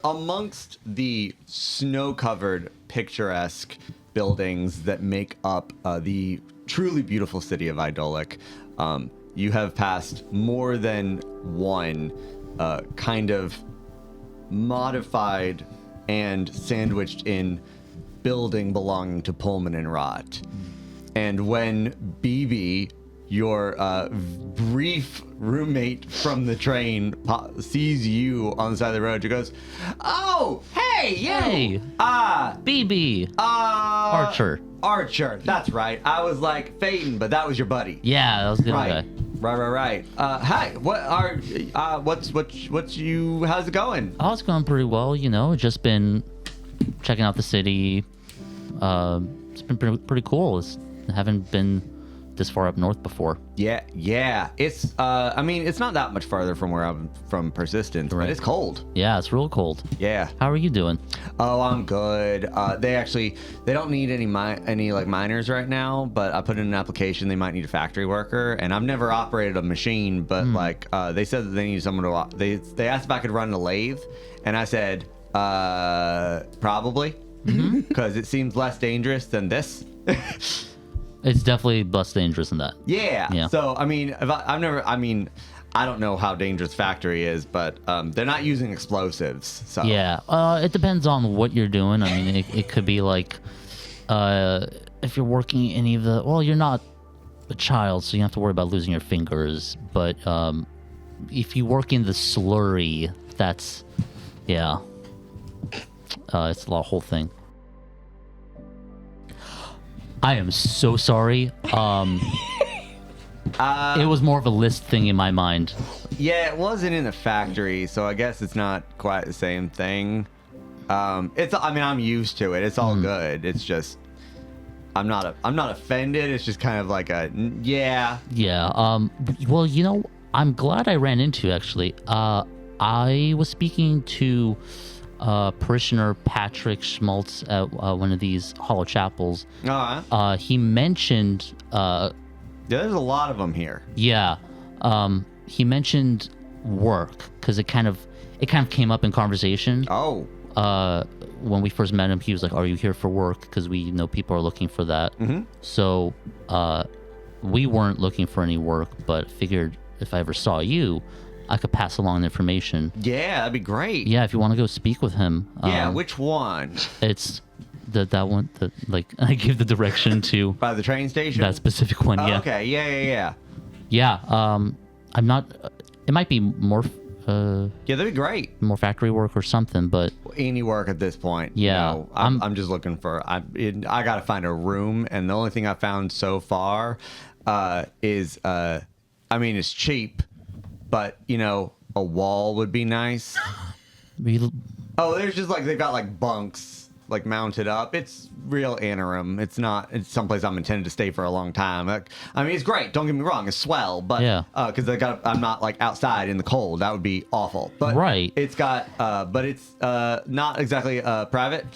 Amongst the snow-covered, picturesque buildings that make up the truly beautiful city of Idolic, you have passed more than one kind of modified and sandwiched in building belonging to Pullman and Rot. And when BB, your brief roommate from the train, sees you on the side of the road, she goes, "Oh, hey, you! Hey! BB! Archer. That's right. I was like, Faedan, but that was your buddy. Yeah, that was a good Right. guy. Right. Hi, how's it going? Oh, it's going pretty well, just been checking out the city. It's been pretty cool. I haven't been this far up north before. Yeah. It's, it's not that much farther from where I'm from Persistence, Right. but it's cold. Yeah, it's real cold. Yeah. How are you doing? Oh, I'm good. They don't need any miners right now, but I put in an application. They might need a factory worker, and I've never operated a machine, but they said that they need someone to. They asked if I could run a lathe, and I said probably, because it seems less dangerous than this. It's definitely less dangerous than that. Yeah. So I don't know how dangerous factory is, but they're not using explosives. So Yeah. It depends on what you're doing. I mean, it could be like if you're working any of the. Well, you're not a child, so you don't have to worry about losing your fingers. But if you work in the slurry, that's it's the whole thing. I am so sorry. It was more of a list thing in my mind. Yeah, it wasn't in the factory, so I guess it's not quite the same thing. I'm used to it. It's all good. It's just I'm not offended. It's just kind of like a yeah. Yeah. Well, I'm glad I ran into you, actually. I was speaking to parishioner Patrick Schmaltz at one of these hollow chapels. He mentioned there's a lot of them here. Yeah. He mentioned work because it kind of came up in conversation. Oh. When we first met him, he was like, "Are you here for work?" Because we know people are looking for that. So we weren't looking for any work, but figured if I ever saw you, I could pass along the information. Yeah, that'd be great. Yeah, if you want to go speak with him. Yeah, which one? It's that one that I give the direction to. By the train station? That specific one, yeah. Okay, yeah. Yeah, I'm not. It might be more. Yeah, that'd be great. More factory work or something, but any work at this point. Yeah, I'm just looking for. I gotta find a room, and the only thing I found so far is it's cheap. But, a wall would be nice. There's just they've got bunks mounted up. It's real interim. It's someplace I'm intended to stay for a long time. It's great. Don't get me wrong. It's swell. But, because I'm not outside in the cold. That would be awful. But right. It's got, but it's not exactly private.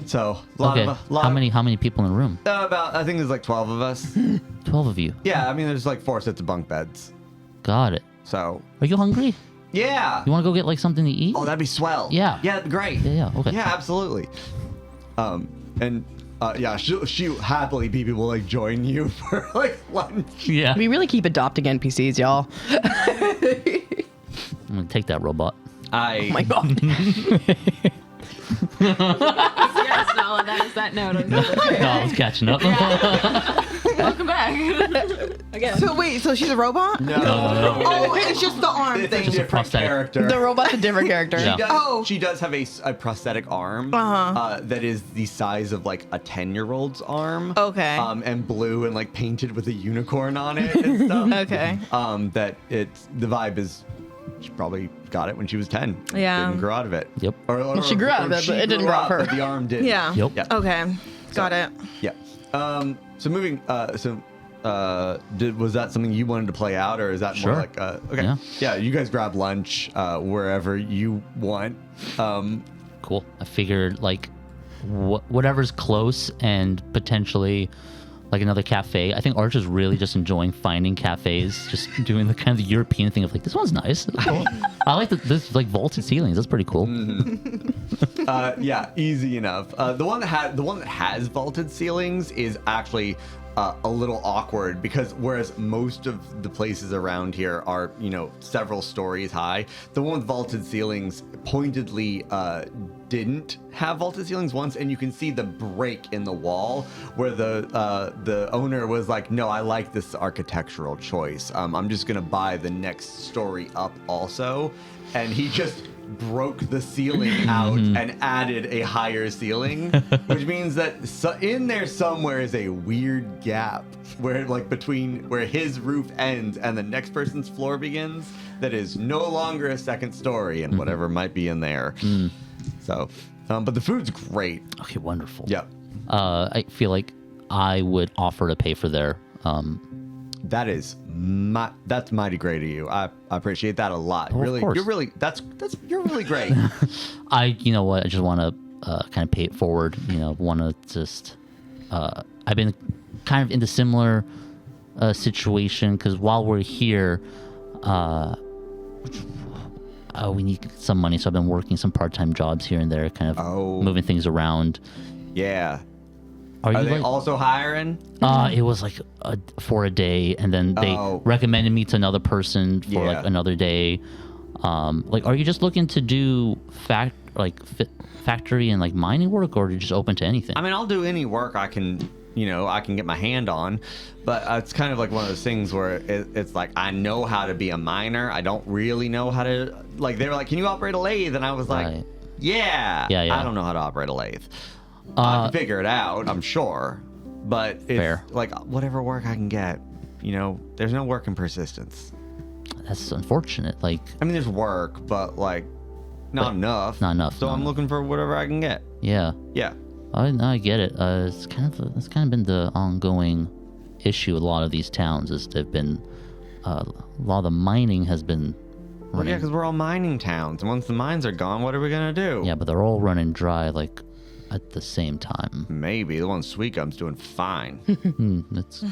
So, how many people in the room? I think there's 12 of us. 12 of you? Yeah, there's 4 sets of bunk beds. Got it. So. Are you hungry? Yeah. You want to go get something to eat? Oh, that'd be swell. Yeah. Yeah, that'd be great. Yeah. Okay. Yeah, absolutely. She happily BB will join you for lunch. Yeah. We really keep adopting NPCs, y'all. I'm gonna take that robot. Oh my god. Yes, no, that is that note. No, I was catching up. Welcome back. Again. So wait, she's a robot? No. Oh, it's just the arm It's thing. a different character. The robot's a different character. Yeah. She does have a prosthetic arm that is the size of a 10-year-old's arm. Okay. And blue and painted with a unicorn on it and stuff. Okay. The vibe is she probably got it when she was 10. Yeah. Didn't grow out of it. Yep. Or she grew out of it, but it didn't grow out of her. But the arm did. Yeah. Yep. Yeah. Okay. Got it. Yeah. So moving. Was that something you wanted to play out, or is that more Sure. okay? Yeah. You guys grab lunch wherever you want. Cool. I figured whatever's close and potentially like another cafe. I think Arch is really just enjoying finding cafes, just doing the kind of the European thing of like, this one's nice. Cool. I like this like vaulted ceilings. That's pretty cool. Yeah, easy enough. The one that has vaulted ceilings is actually a little awkward because whereas most of the places around here are, several stories high, the one with vaulted ceilings pointedly didn't have vaulted ceilings once, and you can see the break in the wall where the owner was like, no, I like this architectural choice. I'm just gonna buy the next story up also, and he just broke the ceiling out and added a higher ceiling, which means that in there somewhere is a weird gap where between where his roof ends and the next person's floor begins that is no longer a second story and whatever might be in there. So but the food's great. Okay, wonderful. Yep. I feel like I would offer to pay for their That's mighty great of you. I appreciate that a lot. Oh, really, of course. you're really great. you know what? I just want to kind of pay it forward. Want to just. I've been kind of in the similar situation because while we're here, we need some money. So I've been working some part-time jobs here and there, kind of moving things around. Yeah. Are they also hiring? It was like for a day, and then they recommended me to another person for like another day. Are you just looking to do factory and like mining work, or are you just open to anything? I mean, I'll do any work I can get my hand on, but it's kind of like one of those things where it's like I know how to be a miner. I don't really know how to they were like, can you operate a lathe? And I was like, yeah. I don't know how to operate a lathe. I can figure it out, I'm sure, but it's Fair. like whatever work I can get. There's no work in persistence. That's unfortunate. I mean, there's work, but not enough. Not enough. So I'm looking for whatever I can get. Yeah. Yeah. I get it. It's kind of been the ongoing issue with a lot of these towns. Is they've been a lot of the mining has been running. Well, yeah, because we're all mining towns, and once the mines are gone, what are we gonna do? Yeah, but they're all running dry at the same time. Maybe the one Sweetgum's doing fine. That's.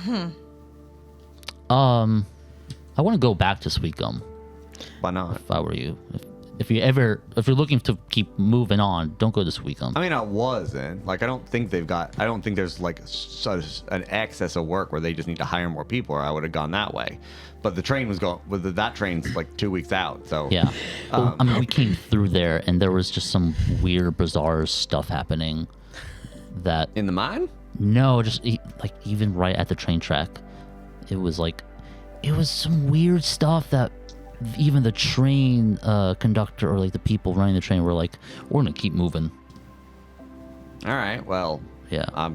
I want to go back to Sweetgum. Why not? If I were you, if you're looking to keep moving on, don't go to Sweetgum. I mean, I wasn't. I don't think there's such an excess of work where they just need to hire more people, or I would have gone that way. But the train was going. That train's 2 weeks out. So yeah. Well, I mean, we came through there, and there was just some weird, bizarre stuff happening. That in the mine? No, just even right at the train track, it was some weird stuff that even the train conductor or the people running the train were like, we're gonna keep moving. All right. Well. Yeah.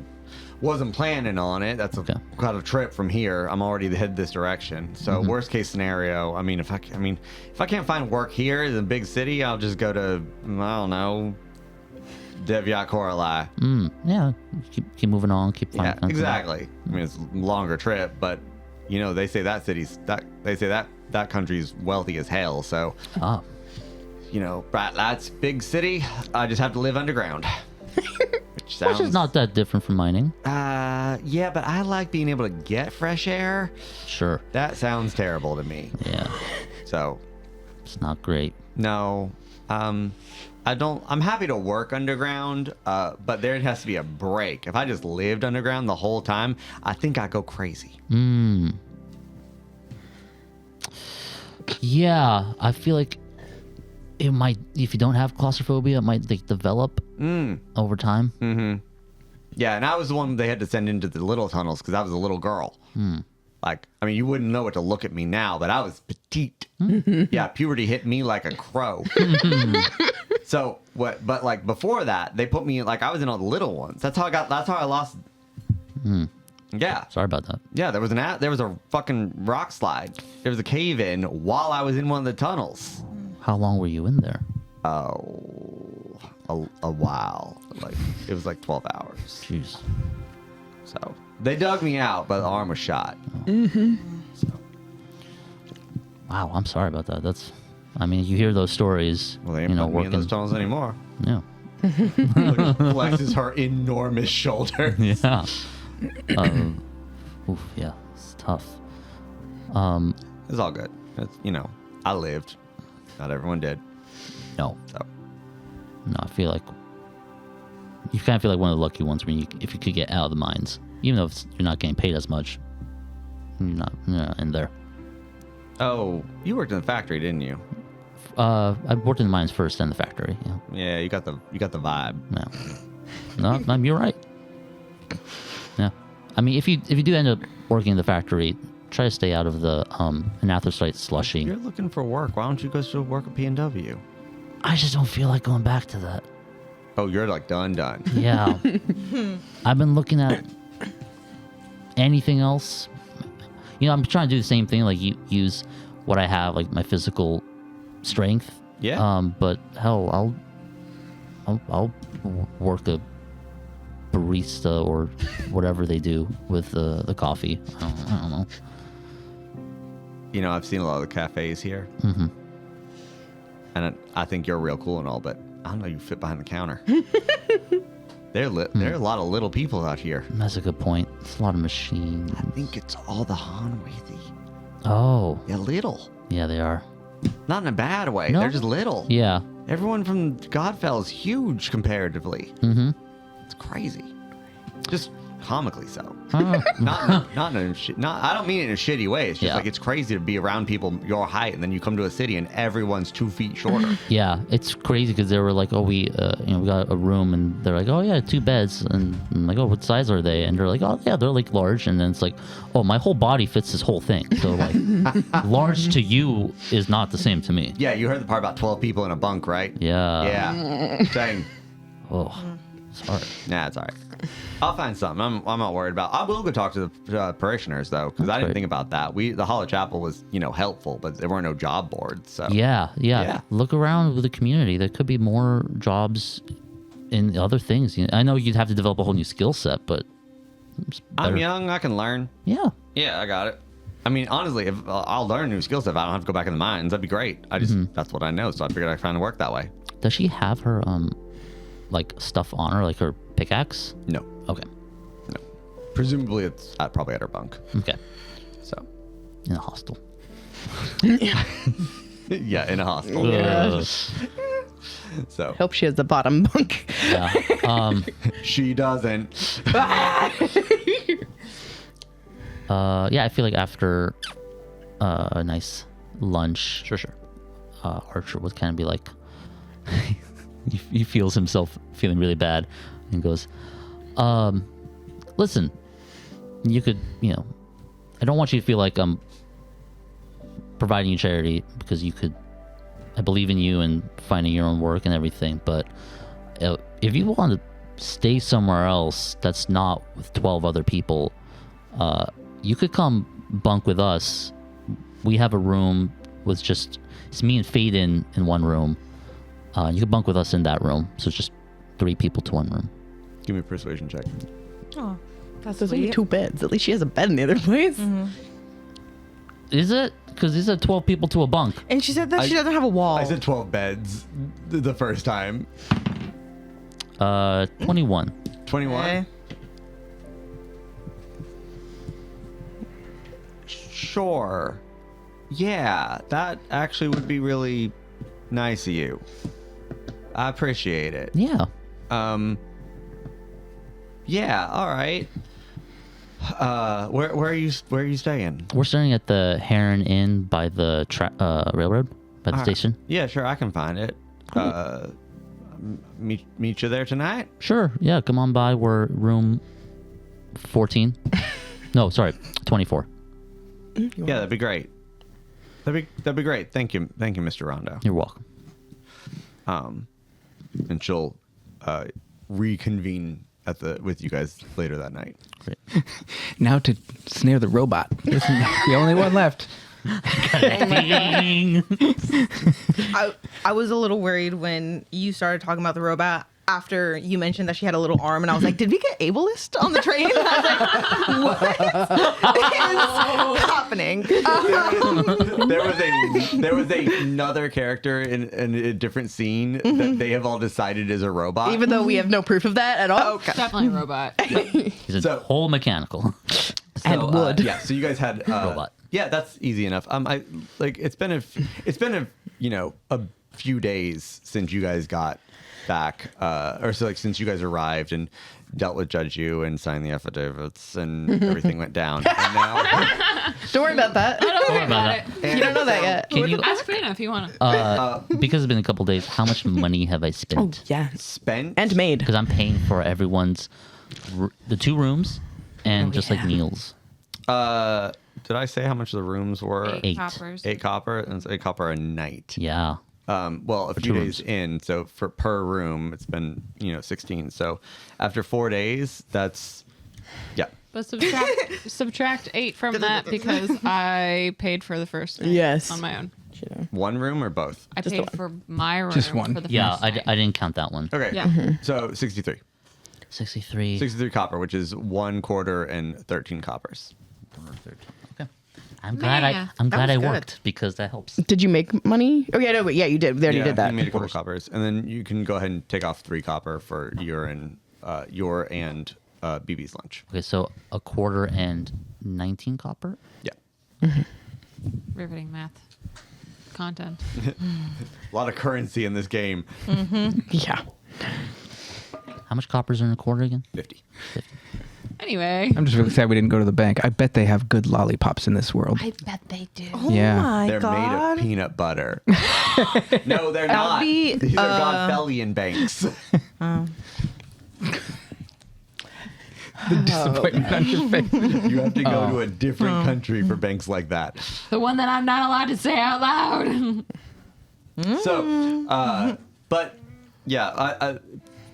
Wasn't planning on it. That's quite a trip from here. I'm already headed this direction. So worst case scenario, if I can't find work here in the big city, I'll just go to I don't know, Devyat Coralie. Yeah. Keep moving on. Keep finding. Yeah, exactly. I mean, it's a longer trip, but they say that country's wealthy as hell. So, that's big city. I just have to live underground. Which is not that different from mining. Yeah, but I like being able to get fresh air. Sure. That sounds terrible to me. Yeah. So. It's not great. No. I'm happy to work underground, but there has to be a break. If I just lived underground the whole time, I think I'd go crazy. Yeah, I feel like it might, if you don't have claustrophobia, it might develop over time. Mm-hmm. Yeah, and I was the one they had to send into the little tunnels because I was a little girl. You wouldn't know it to look at me now, but I was petite. Yeah, puberty hit me like a crow. So what? But before that, they put me I was in all the little ones. That's how I lost. Yeah. Sorry about that. Yeah, there was a fucking rock slide. There was a cave in while I was in one of the tunnels. How long were you in there? Oh, a while. It was 12 hours. Jeez. So they dug me out, but the arm was shot. So. Wow, I'm sorry about that. You hear those stories. Well, they ain't putting me in those tunnels anymore. Yeah. Flexes her enormous shoulders. Yeah. Oof, yeah, it's tough. It's all good. It's, I lived. Not everyone did. No, So I feel like you kind of feel like one of the lucky ones if you could get out of the mines, even though you're not getting paid as much. You're not in there. Oh, you worked in the factory, didn't you? I worked in the mines first, then the factory. Yeah. Yeah, you got the vibe. No, you're right. Yeah, I mean, if you do end up working in the factory, try to stay out of the anathrosite slushy. You're looking for work. Why don't you go to work at P&W? I just don't feel like going back to that. Oh, you're like done. Yeah, I've been looking at anything else. I'm trying to do the same thing, like use what I have, like my physical strength. Yeah. But hell, I'll work a barista or whatever they do with the coffee. I don't know. I've seen a lot of the cafes here. Mm-hmm. And I think you're real cool and all, but I don't know you fit behind the counter. There are a lot of little people out here. That's a good point. It's a lot of machines. I think it's all the Hanwethi. Oh. They're little. Yeah, they are. Not in a bad way. No. They're just little. Yeah. Everyone from Godfell is huge comparatively. Mm-hmm. It's crazy. Just comically so. Oh. Not in I don't mean it in a shitty way. It's just Yeah. like it's crazy to be around people your height and then you come to a city and everyone's 2 feet shorter. Yeah, it's crazy because they were like, oh, we got a room, and they're like, oh yeah, 2 beds, and I'm like, oh, what size are they? And they're like, oh yeah, they're like large, and then it's like, oh, my whole body fits this whole thing. So like, large to you is not the same to me. Yeah, you heard the part about 12 people in a bunk, right? Yeah. Yeah. Saying, Oh, sorry. nah, it's all right. I'll find something. I'm not worried about. I will go talk to the parishioners though, because I didn't right. think about that. The Hollow Chapel was helpful, but there were no job boards. So Yeah. Look around with the community. There could be more jobs in other things. I know you'd have to develop a whole new skill set, but it's better. I'm young. I can learn. Yeah. Yeah, I got it. I mean, honestly, if I'll learn a new skill set, if I don't have to go back in the mines, that'd be great. That's what I know, so I figured I'd find work that way. Does she have her like stuff on her, like her pickaxe? No, Okay. presumably it's probably at her bunk. Okay. So In the hostel. yeah, in a hostel. Ugh. So Hope she has the bottom bunk. Yeah. she doesn't. Yeah, I feel like after a nice lunch, Sure. Archer would kind of be like, he feels himself feeling really bad and goes, listen, you could, I don't want you to feel like I'm providing you charity, because I believe in you and finding your own work and everything, but if you want to stay somewhere else that's not with 12 other people, you could come bunk with us. We have a room with it's me and Faedan in one room. You could bunk with us in that room. So it's just 3 people to one room. Give me a persuasion check. Oh, that's There's only sweet. 2 beds. At least she has a bed in the other place. Is it? Because these are 12 people to a bunk. And she said that she doesn't have a wall. I said 12 beds the first time. 21. 21. Okay. Sure. Yeah, that actually would be really nice of you. I appreciate it. Yeah. Yeah, all right. Where are you staying? We're starting at the Heron Inn by the railroad, by the All right. station. Yeah, sure, I can find it. Meet you there tonight? Sure. Yeah, come on by. We're room 14. No, sorry, 24. Yeah, that'd be great. That'd be great. Thank you, Mr. Rhondo. You're welcome. And she'll reconvene with you guys later that night. Great. Now to snare the robot. This is the only one left. Ding. I was a little worried when you started talking about the robot after you mentioned that she had a little arm, and I was like, did we get ableist on the train? I was like, what is happening? There was another character in a different scene that they have all decided is a robot. Even though we have no proof of that at all. Definitely a robot. He's a whole mechanical. And wood. Yeah. So you guys had Robot. Yeah, that's easy enough. I like it's been a few days since you guys got back, or so like since you guys arrived and dealt with Judge Yu and signed the affidavits and everything went down. And now, Don't worry about that. Don't worry about about it. You don't know that yet. Can you, Ask Faena if you want to. because it's been a couple days, how much money have I Oh, spent? yeah. spent And made. Because I'm paying for everyone's, the 2 rooms and just like meals. Did I say how much the rooms were? 8. Coppers. 8 copper, and it's 8 copper a night. Yeah. Well, a few 2 days rooms. in, so for per room, it's been 16. So after 4 days, that's But subtract 8 from that because I paid for the first night Yes. on my own. one room or both. I Just paid the for my room Just one. for the Yeah, first I night. didn't count that one. Okay. Yeah. So 63. 63. 63 copper, which is 1 quarter and 13 coppers. Okay. I'm glad Man. I'm glad was I good. worked because that helps. Did you make money? Oh, yeah, no, wait, yeah, you did. We already did that. You made a couple coppers, and then you can go ahead and take off 3 copper for your and BB's lunch. Okay, so a quarter and 19 copper. Yeah. Riveting math. Content. A lot of currency in this game. Yeah. How much coppers are in a quarter again? 50. Anyway. I'm just really sad we didn't go to the bank. I bet they have good lollipops in this world. I bet they do. Oh Yeah. my They're made god. of peanut butter. No, they're That'll not. be, These are Godfellian banks. The disappointment on your face. You have to go to a different country for banks like that. The one that I'm not allowed to say out loud. So, but yeah,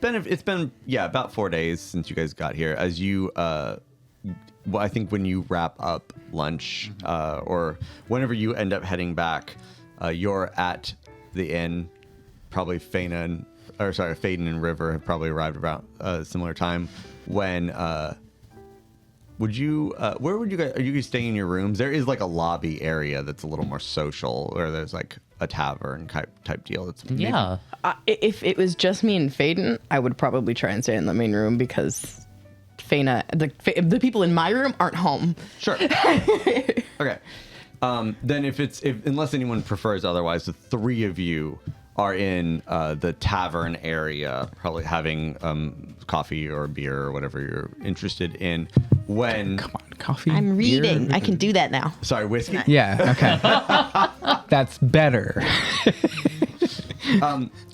it's been about 4 days since you guys got here. As you, well, I think when you wrap up lunch, or whenever you end up heading back, you're at the inn. Probably Faedan and River have probably arrived about a similar time. When would you? Where would you guys? Are you guys staying in your rooms? There is like a lobby area that's a little more social, where there's like a tavern type deal. That's maybe- Yeah. If it was just me and Faedan, I would probably try and stay in the main room because Faena, the people in my room aren't home. Sure. Okay. Then if unless anyone prefers otherwise, the 3 of you are in the tavern area, probably having coffee or beer or whatever you're interested in. When Come on, coffee. I'm beer? reading. I can do that now. sorry, whiskey. Yeah. Okay. That's better.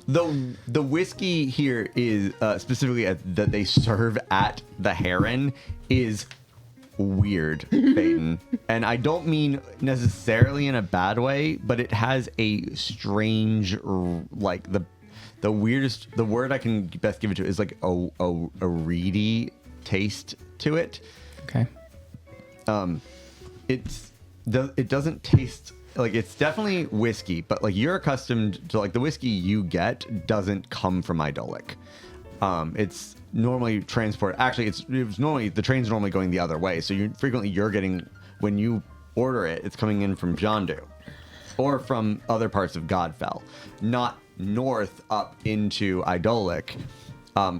The whiskey here is specifically that they serve at the Heron is weird, Faedan. And I don't mean necessarily in a bad way, but it has a strange, like the weirdest. The word I can best give it to is like a reedy taste to it. Okay. It doesn't taste like it's definitely whiskey, but like you're accustomed to like the whiskey you get doesn't come from Idolic. It's normally transported. Actually, it's normally the train's normally going the other way. So you're getting when you order it, it's coming in from Jondu or from other parts of Godfell, not north up into Idolic.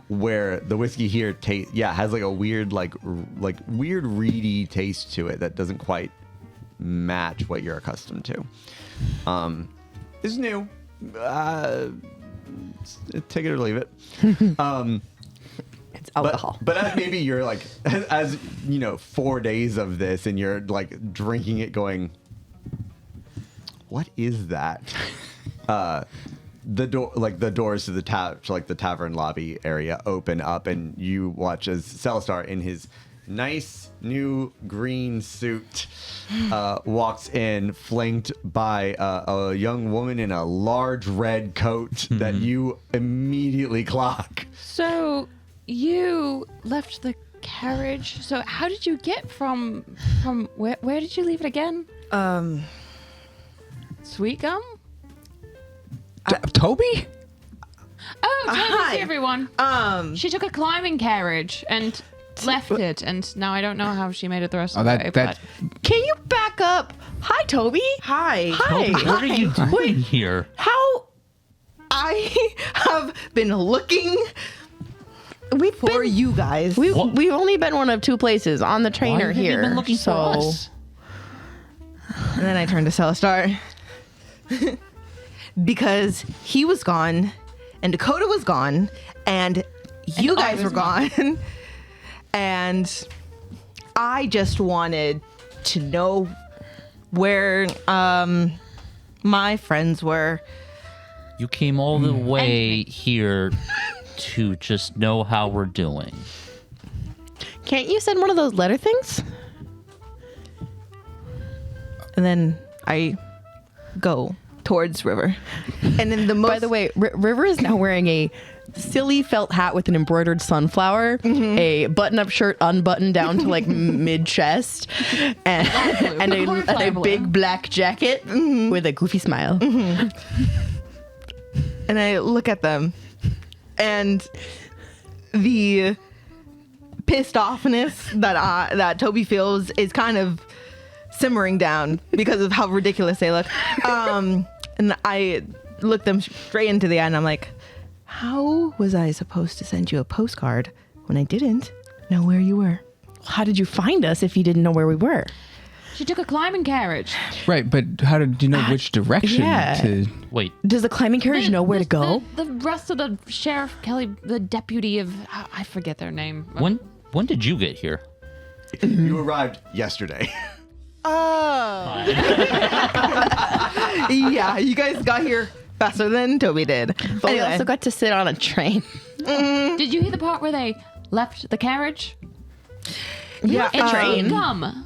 Where the whiskey here has like a weird weird reedy taste to it that doesn't quite match what you're accustomed to. It's new. Take it or leave it. It's alcohol. But as maybe you're like, as you know, 4 days of this and you're like drinking it going, what is that? The doors to the tavern lobby area open up, and you watch as Celestar in his nice new green suit walks in, flanked by a young woman in a large red coat that you immediately clock. So you left the carriage. So how did you get from where did you leave it again? Sweet Gum? Tobi? Oh, Hi. hi everyone. She took a climbing carriage and left it, and now I don't know how she made it the rest Oh, of the way. that Can you back up? Hi, Tobi. Hi. Hi. What are you doing here? How? I have been looking for you guys. We've only been one of two places on the train Why or have you here. been looking for us? And then I turned to Celestar because he was gone, and Dakota was gone, and you guys were gone, and I just wanted to know where my friends were. You came all the way here to just know how we're doing. Can't you send one of those letter things? And then I go towards River. And then the most... By the way, River is now wearing a silly felt hat with an embroidered sunflower, a button-up shirt unbuttoned down to like mid-chest, and a big black jacket with a goofy smile. And I look at them, and the pissed offness that Tobi feels is kind of simmering down because of how ridiculous they look. And I look them straight into the eye, and I'm like, how was I supposed to send you a postcard when I didn't know where you were? How did you find us if you didn't know where we were? She took a climbing carriage. Right, but how did you know which direction Yeah. to... Wait, Does the climbing carriage know where to go? The rest of the Sheriff Kelly, the deputy of, I forget their name. when did you get here? You arrived yesterday. Oh. Yeah, you guys got here faster than Tobi did. But we also got to sit on a train. Did you hear the part where they left the carriage? yeah, a train. Gum.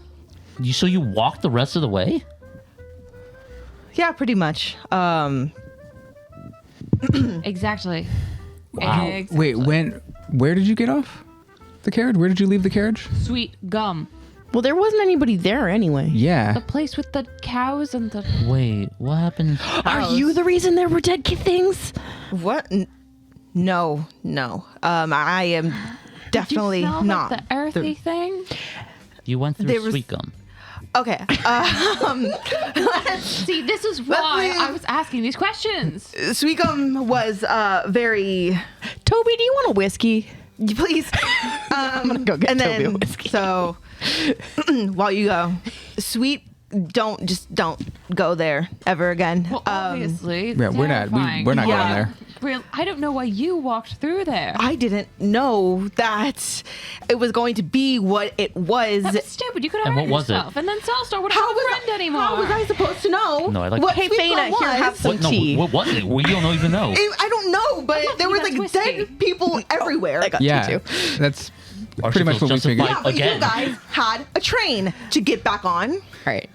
So you walked the rest of the way? Yeah, pretty much. Exactly. Wow. Exactly. Wait, where did you get off the carriage? Where did you leave the carriage? Sweet gum. Well, there wasn't anybody there anyway. Yeah. The place with the cows and the... Wait, what happened? Are you the reason there were dead kid things? What? No. I am definitely Did you smell not. the earthy thing? You went through There was- sweet gum. Okay. See, this is why me- I was asking these questions. Sweetgum was very. Tobi, do you want a whiskey? Please. I'm gonna go get And Tobi a then, whiskey. so while you go, Sweet, don't go there ever again. Well, obviously. It's Yeah, we're not terrifying. going Yeah. there. I don't know why you walked through there. I didn't know that it was going to be what it was. That was stupid. You could have And hurt what was it? yourself. And then Cellstar would have How a was friend anymore. How was I supposed to know? No, I like- what Hey, Sweet Faena, Gum here, was? have some What? No, tea. what was it? Well, you don't even know. I don't know, but there was you like guys dead whiskey. people everywhere. I got Yeah. you too. That's Or pretty she much feels what we figured. justified. Yeah, but Again. you guys had a train to get back on. All right.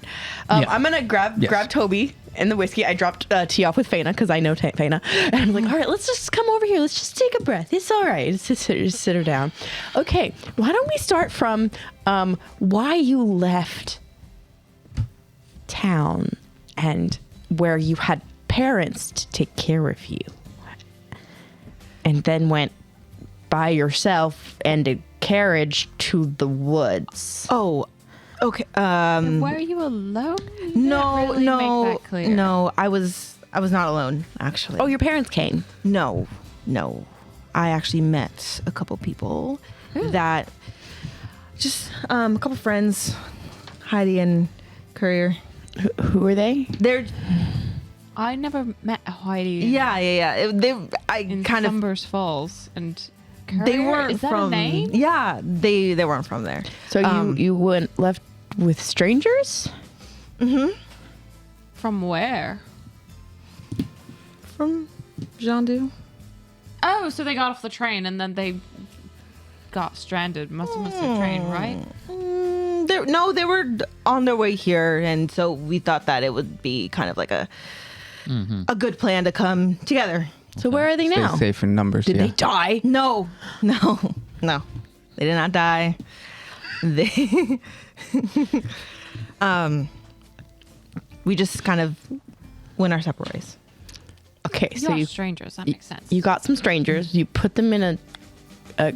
Yeah. I'm gonna grab Tobi and the whiskey. I dropped tea off with Faena because I know Faena, and I'm like, all right, let's just come over here. Let's just take a breath. It's all right. Just sit her down. Okay. Why don't we start from why you left town and where you had parents to take care of you, and then went by yourself and a carriage to the woods. Oh, okay. Were you alone? You didn't No, really make that clear. no. I was not alone actually. Oh, your parents came. No. I actually met a couple people that just a couple friends, Heidi and Courier. Who are they? They're I never met Heidi. yeah. I In kind of Sunburst Falls and they Courier? weren't Is that from a name? Yeah, they weren't from there. So you went left with strangers? From where? From Jandu. Oh, so they got off the train and then they got stranded. Must have missed the train, right? They were on their way here, and so we thought that it would be kind of like a good plan to come together. So where are they Stay now? safe in numbers. Did yeah. they die? No. They did not die. They we just kind of went our separate ways. Okay, You so are you strangers. That makes sense. you got some strangers. You put them in a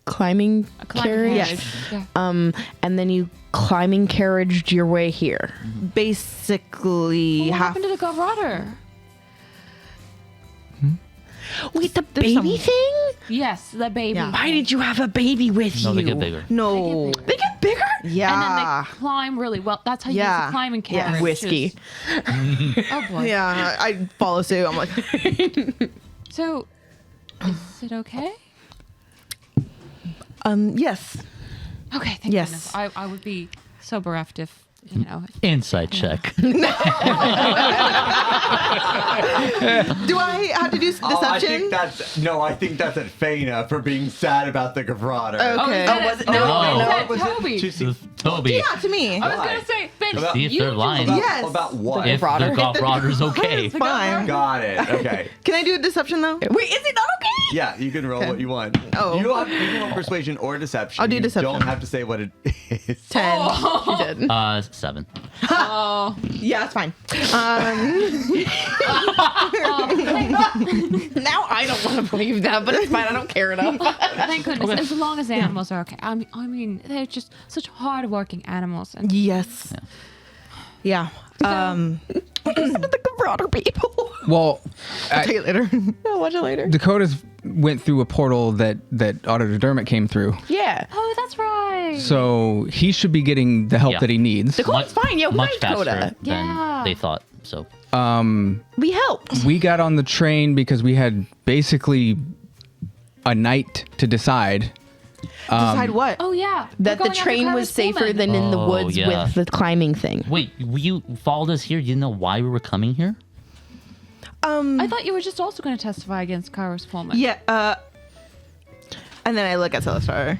climbing A climbing carriage. carriage. Yeah. And then you climbing carriaged your way here. Basically, What half. happened to the Garrotter? Wait, the There's baby some- thing? Yes, the baby. Yeah. Why did you have a baby with No, you? they get bigger. No. They get bigger? Yeah. And then they climb really well. That's how you use Yeah. the climbing Yeah. carriage. Whiskey. Oh boy. Yeah, I follow suit. I'm like, So, is it okay? yes. Okay, thank Yes. goodness. I would be so bereft if, you know. Inside check. Do I have to do deception? I think that's at Faena for being sad about the Gavrotter. Okay. Oh, was it? No, no, was Tobi. it? Tobi. Yeah, to me. I was going to say, bitch, See if you they're just- lying. Yes. About what? If the Gavroder's okay. Fine. Got it. Okay. Can I do a deception though? Wait, is it not okay? Yeah, you can roll Okay. what you want. Oh. You can roll persuasion or deception. I'll do You deception. don't have to say what it is. 10. Oh. She did. 7. Oh. Yeah, it's fine. Now I don't want to believe that, but it's fine. I don't care enough. Thank goodness. As long as the animals are okay. I mean, they're just such hard-working animals. And Yes. Yeah. The broader people. Well, I'll take it later. I'll watch it later. Dakota's went through a portal that Autodermit came through. Yeah. oh, that's right. So he should be getting the help Yeah. that he needs. Dakota's fine. Yeah, we Much like faster Dakota. than Yeah. they thought. So We helped. We got on the train because we had basically a night to decide. Decide what? Oh yeah. That We're the going after train was Kara's safer woman. than in the Oh, woods yeah. with the climbing thing. wait, you followed us here? You didn't know why we were coming here? I thought you were just also going to testify against Kara's Pullman. Yeah. And then I look at Celestar.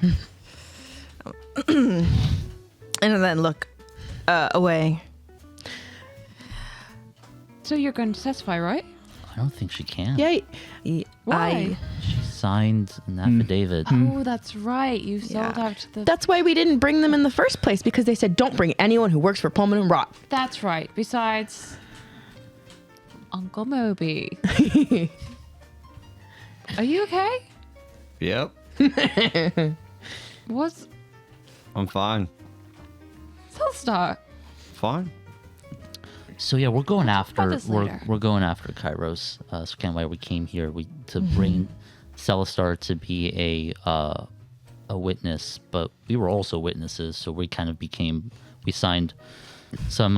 And then look away. So you're going to testify, right? I don't think she can. Yeah. Why? She signed an affidavit. Oh, that's right. You sold Yeah. out the. That's why we didn't bring them in the first place, because they said don't bring anyone who works for Pullman and Rot. That's right. Besides, Uncle Moby. Are you okay? Yep. What's I'm fine. Telstar? Fine. So yeah, we're going after this we're later. after Kairos. So kind of why we came here. To bring Celestar to be a witness, but we were also witnesses. So we kind of we signed some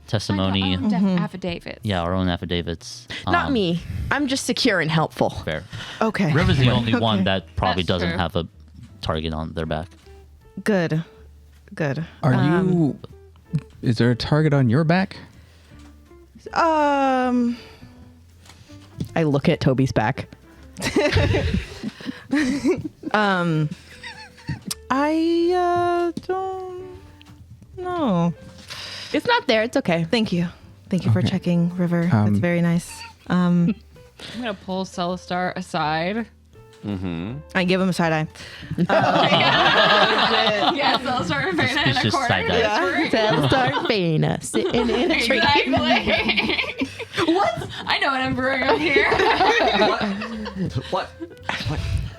testimony. Like our own affidavits. Yeah, our own affidavits. Not me. I'm just secure and helpful. Fair. Okay. River's the only one Okay. that probably That's doesn't true. have a target on their back. Good. Good. Are you? Is there a target on your back? Um. I look at Toby's back. I don't know. It's not there. It's okay. Thank you. Thank you for Okay. checking, River. That's very nice. I'm gonna pull Celestar aside. I give him a side eye. Yeah, Celestar and Faena in a Suspicious corner. side eye. Telstar Faena sitting in a tree. Exactly. What? I know what I'm brewing up here. What?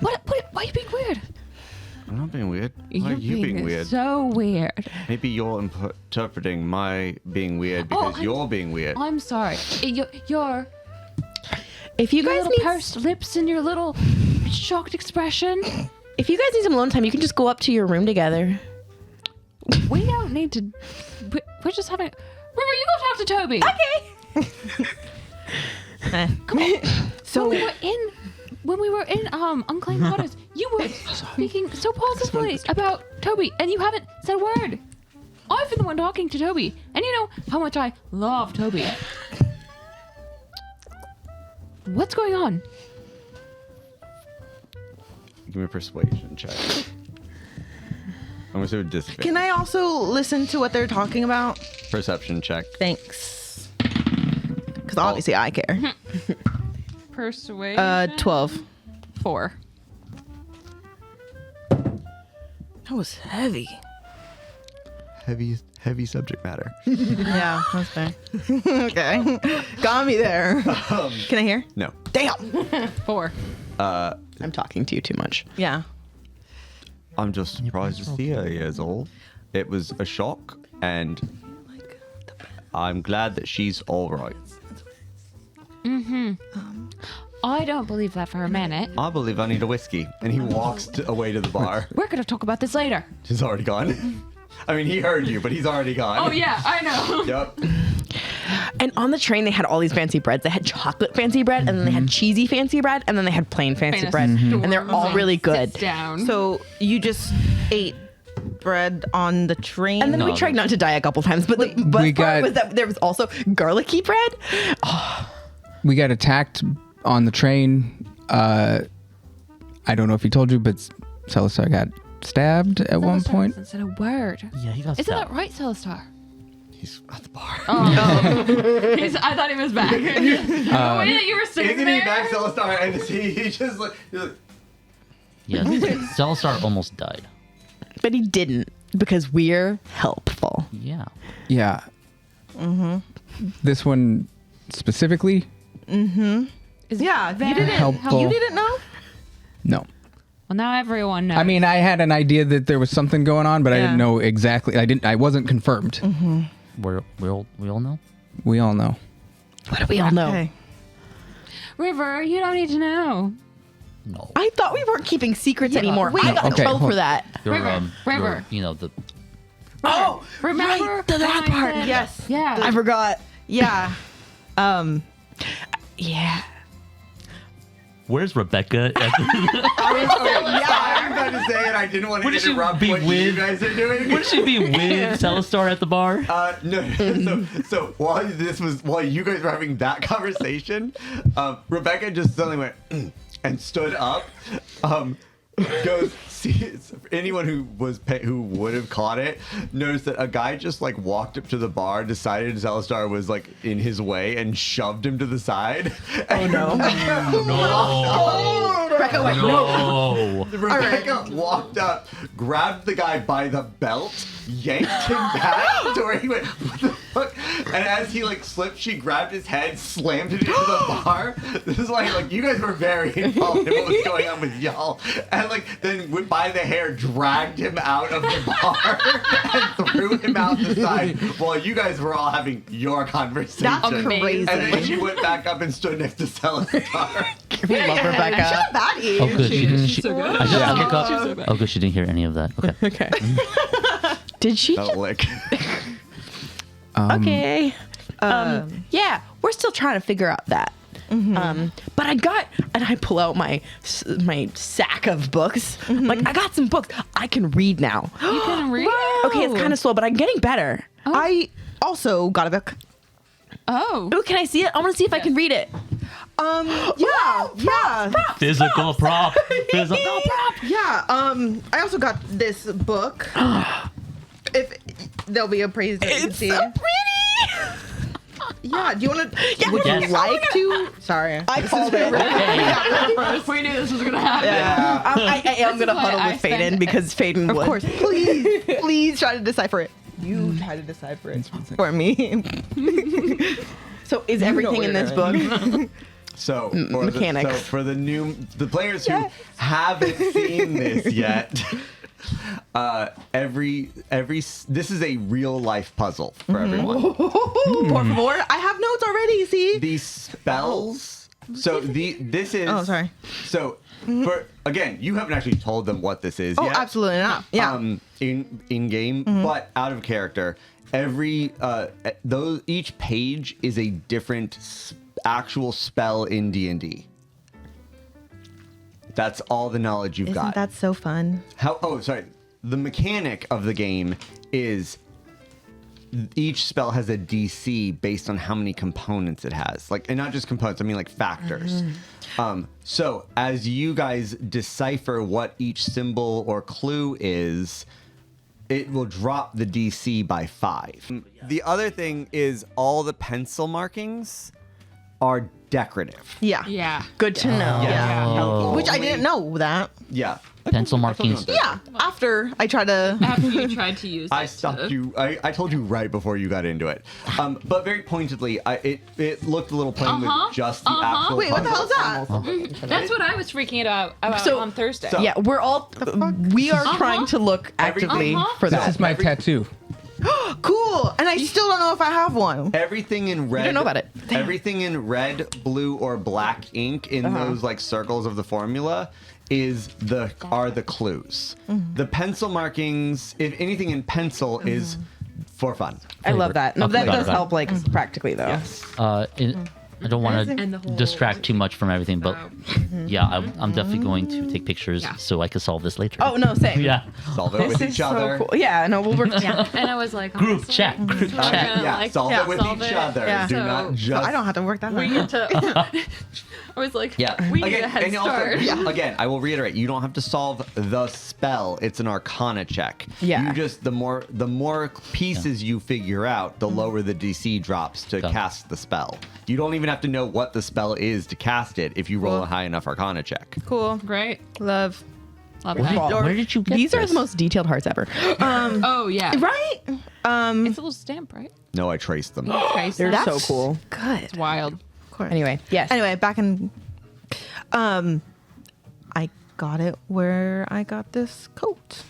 What? Why are you being weird? I'm not being weird. Why are you being weird? So weird. Maybe you're interpreting my being weird because I'm- you're being weird. I'm sorry. Your If you guys little need, pursed lips and your little shocked expression. if you guys need some alone time, you can just go up to your room together. We don't need to. We're just having. River, you go talk to Toby. Come on. So When we were in Unclaimed Waters, you were speaking so positively about Toby, and you haven't said a word. I've been the one talking to Toby, and you know how much I love Toby. What's going on? Give me a persuasion check. I'm gonna do disadvantage. can I also listen to what they're talking about? Perception check. Thanks. Because obviously I care. Persuasion. 12. 4. That was heavy. Heavy subject matter. Yeah, that's fair. Okay. Got me there. Can I hear? No. Damn. 4. I'm talking to you too much. Yeah. I'm just surprised to see her years old. It was a shock, and I'm glad that she's all right. I don't believe that for a minute. I believe I need a whiskey. And he walks away to the bar. We're gonna talk about this later. He's already gone. I mean, he heard you, but he's already gone. Oh yeah, I know. Yep. And on the train, they had all these fancy breads. They had chocolate fancy bread, and then they had cheesy fancy bread, and then they had plain fancy bread. And they're all really good. Sits down. So you just ate bread on the train? And then we tried not to die a couple times, but the best part was that there was also garlicky bread. We got attacked on the train. I don't know if he told you, but Celestar got stabbed at one Celestar point. hasn't said a word. Yeah, he got Isn't stabbed. that right, Celestar? He's at the bar. I thought he was back. The way that you were sitting Isn't there. he back, Celestar? And he just like... He's like Yeah, Celestar almost died. But he didn't, because we're helpful. Yeah. Yeah. This one specifically? Yeah, you didn't. Helpful. You didn't know? No. Well, now everyone knows. I mean, I had an idea that there was something going on, but I didn't know exactly. I wasn't confirmed. We all know. We all know. What do we all know? Okay. River, you don't need to know. No. I thought we weren't keeping secrets anymore. I got in Okay, trouble hold- for that. You're, River. you know, the Oh, Remember right, the when that I part. said- Yes. Yeah. I forgot. Yeah. Yeah. Where's Rebecca? I'm about to say it. I didn't want to Wouldn't she interrupt be what you with- guys are doing. Wouldn't she be with Celestar at the bar? No. So while you guys were having that conversation, Rebecca just suddenly went and stood up. Goes see anyone who would have caught it noticed that a guy just like walked up to the bar, decided Celestar was like in his way, and shoved him to the side. Oh no. No. Rebecca went, no. No. Rebecca walked up, grabbed the guy by the belt, yanked him back to where he went, what the fuck? And as he like slipped, she grabbed his head, slammed it into the bar. This is why like you guys were very involved in what was going on with y'all. And like then went by the hair, dragged him out of the bar and threw him out the side while you guys were all having your conversation. That's crazy. And then she went back up and stood next to Celestar. We love Rebecca. Batty. Oh, good. She didn't. so good. I just Yeah. look up. Oh, good. She didn't hear any of that. Okay. Okay. Did she? That'll lick. Okay. Yeah, we're still trying to figure out that. But I pull out my sack of books. Like, I got some books. I can read now. You can read it? Okay, it's kind of slow, but I'm getting better. I also got a book. Oh. Oh, can I see it? I want to see if I can read it. Yeah. Physical prop. Physical prop. Yeah. I also got this book. If there'll be a praise that you can It's see. so pretty. Yeah. Do you want to? Yeah. Would Yes. you like to? Sorry. I called it. We knew this was gonna happen. Yeah. I am going to why huddle I with spent- Faedan because Faedan would. Of course. Please try to decipher it. You try to decipher it for me. So is everything in this book? So Mechanics. for the players who haven't seen this yet, this is a real life puzzle for everyone. Por favor. I have notes already. See. These spells. So this is. Oh, sorry. So for again, you haven't actually told them what this is Oh, yet. absolutely not. Yeah. In game, but out of character. Each page is a different actual spell in D&D. That's all the knowledge you've Isn't got. that so fun? The mechanic of the game is each spell has a DC based on how many components it has. Like, and not just components, I mean like factors. So as you guys decipher what each symbol or clue is, it will drop the DC by 5. The other thing is all the pencil markings are decorative. Yeah. Yeah. Good to know. Yeah. Oh. Which I didn't know that. Yeah. Pencil markings. Yeah. After I tried to. After you tried to use I it stopped to- you. I told you right before you got into it. But very pointedly, it looked a little plain with just the actual. Wait, what the puzzle. hell's that? That's what I was freaking out about So- on Thursday. so- Yeah, we are trying to look actively for This that. is my tattoo. Cool. And I still don't know if I have one. Everything in red. don't know about it. Everything in red, blue, or black ink in those like circles of the formula are the clues. The pencil markings, if anything in pencil, is for fun. I love that. No, that Got does it. help, like, practically, though. Yes. I don't want And the to whole- distract too much from everything, but yeah, I'm definitely going to take pictures so I can solve this later. Oh, no, same. yeah. Solve it This with is each so other. cool. Yeah, no, we'll work. Yeah. And I was like, Group honestly, chat, group we're chat. gonna, Yeah, like, solve it with solve each it. other. Yeah. Do So- not just. I don't have to work that We hard. need to. I was like, Yeah. we need a head and also, start. again, I will reiterate: you don't have to solve the spell. It's an Arcana check. Yeah. You just the more pieces you figure out, the lower the DC drops to Got it. cast the spell. You don't even have to know what the spell is to cast it if you roll a high enough Arcana check. Cool. Great. Love. Love Where that. did, where did you get These are this? the most detailed hearts ever. Oh, yeah. Right? It's a little stamp, right? No, I traced them. Trace They're that. so cool. Good. It's wild. Of course. Anyway, yes. Anyway, back in. I got it where I got this coat.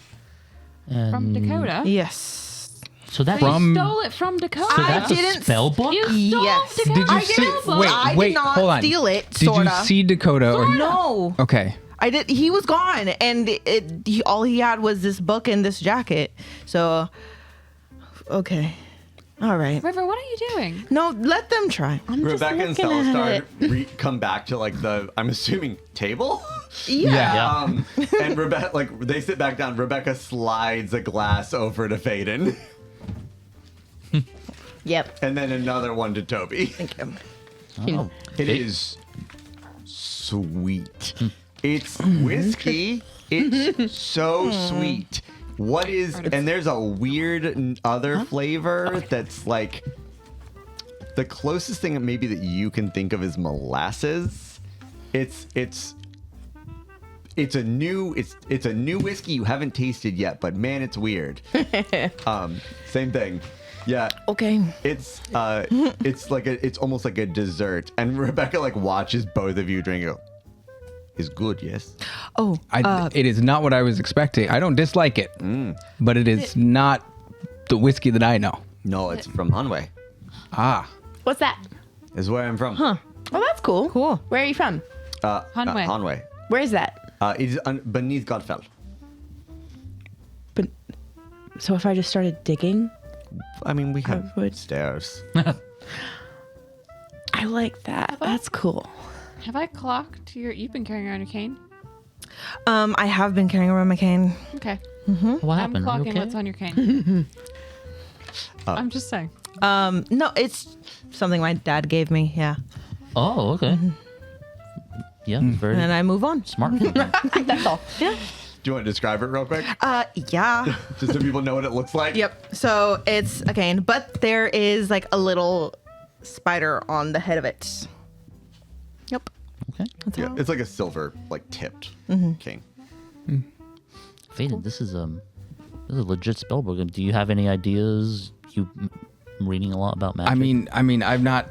From Dakota. Yes. So that's So you stole it from Dakota. so I that's a didn't- spell book. You stole Yes. Dakota's Did you I see? didn't- spell book. Wait, I wait, did not hold on. steal it, Did sorta. you see Dakota or No. Okay. I did. He was gone, and all he had was this book and this jacket. So, okay, all right. River, what are you doing? No, let them try. I'm just Rebecca and looking at Celestar it. come back to like I'm assuming table. Yeah. Yeah. And Rebecca, they sit back down. Rebecca slides a glass over to Faedan, Yep. and then another one to Tobi. Thank you. Oh. It is sweet. It's whiskey. It's so sweet. What is, and there's a weird other flavor that's like the closest thing maybe that you can think of is molasses. It's a new whiskey you haven't tasted yet, but man, it's weird. Same thing. Yeah. Okay. It's it's almost like a dessert. And Rebecca like watches both of you drink it. Is good, yes. Oh, It is not what I was expecting. I don't dislike it, but it is not the whiskey that I know. No, it's from Hanwei. Ah. What's that? Is where I'm from. Oh, that's cool. Cool. Where are you from? Hanwei. Hanwei. Where is that? It is beneath Godfell. But so if I just started digging, I mean, we have would- stairs. I like that. That's cool. Have I clocked you've been carrying around your cane? I have been carrying around my cane. Okay. What I'm happened? Are you clocking okay? what's on your cane. I'm just saying. No, it's something my dad gave me. Yeah, Oh, okay. Yeah, very and I move on. smart. That's all. Yeah. Do you want to describe it real quick? Yeah. Just so people know what it looks like? Yep. So it's a cane, but there is like a little spider on the head of it. Yep. Okay. That's Yeah, how. it's like a silver, like tipped cane. Faden, this is a legit spell book. Do you have any ideas? I'm reading a lot about magic. I mean, I've not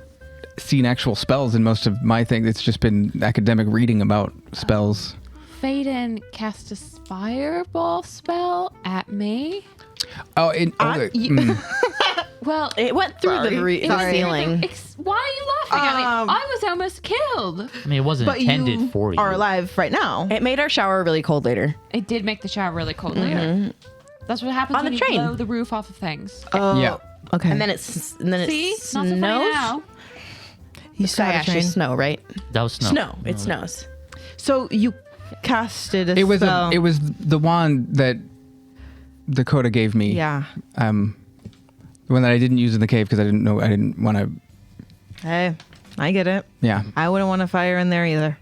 seen actual spells in most of my things. It's just been academic reading about spells. Faden cast a fireball spell at me. Oh, Well, It went through Sorry. the It was through ceiling. why are you laughing at me? I was almost killed. I mean, it wasn't But intended you for you. are alive right now. It made our shower really cold later. It did make the shower really cold later. That's what happens On when the you train. blow the roof off of things. yeah. Okay. And then it See? Not so funny snows. now. you Sky started actually train. snow, right? That was snow. Snow. It snows. So you casted a It was spell. it was the wand that Dakota gave me. Yeah. The one that I didn't use in the cave because I didn't want to. Hey, I get it. Yeah. I wouldn't want a fire in there either.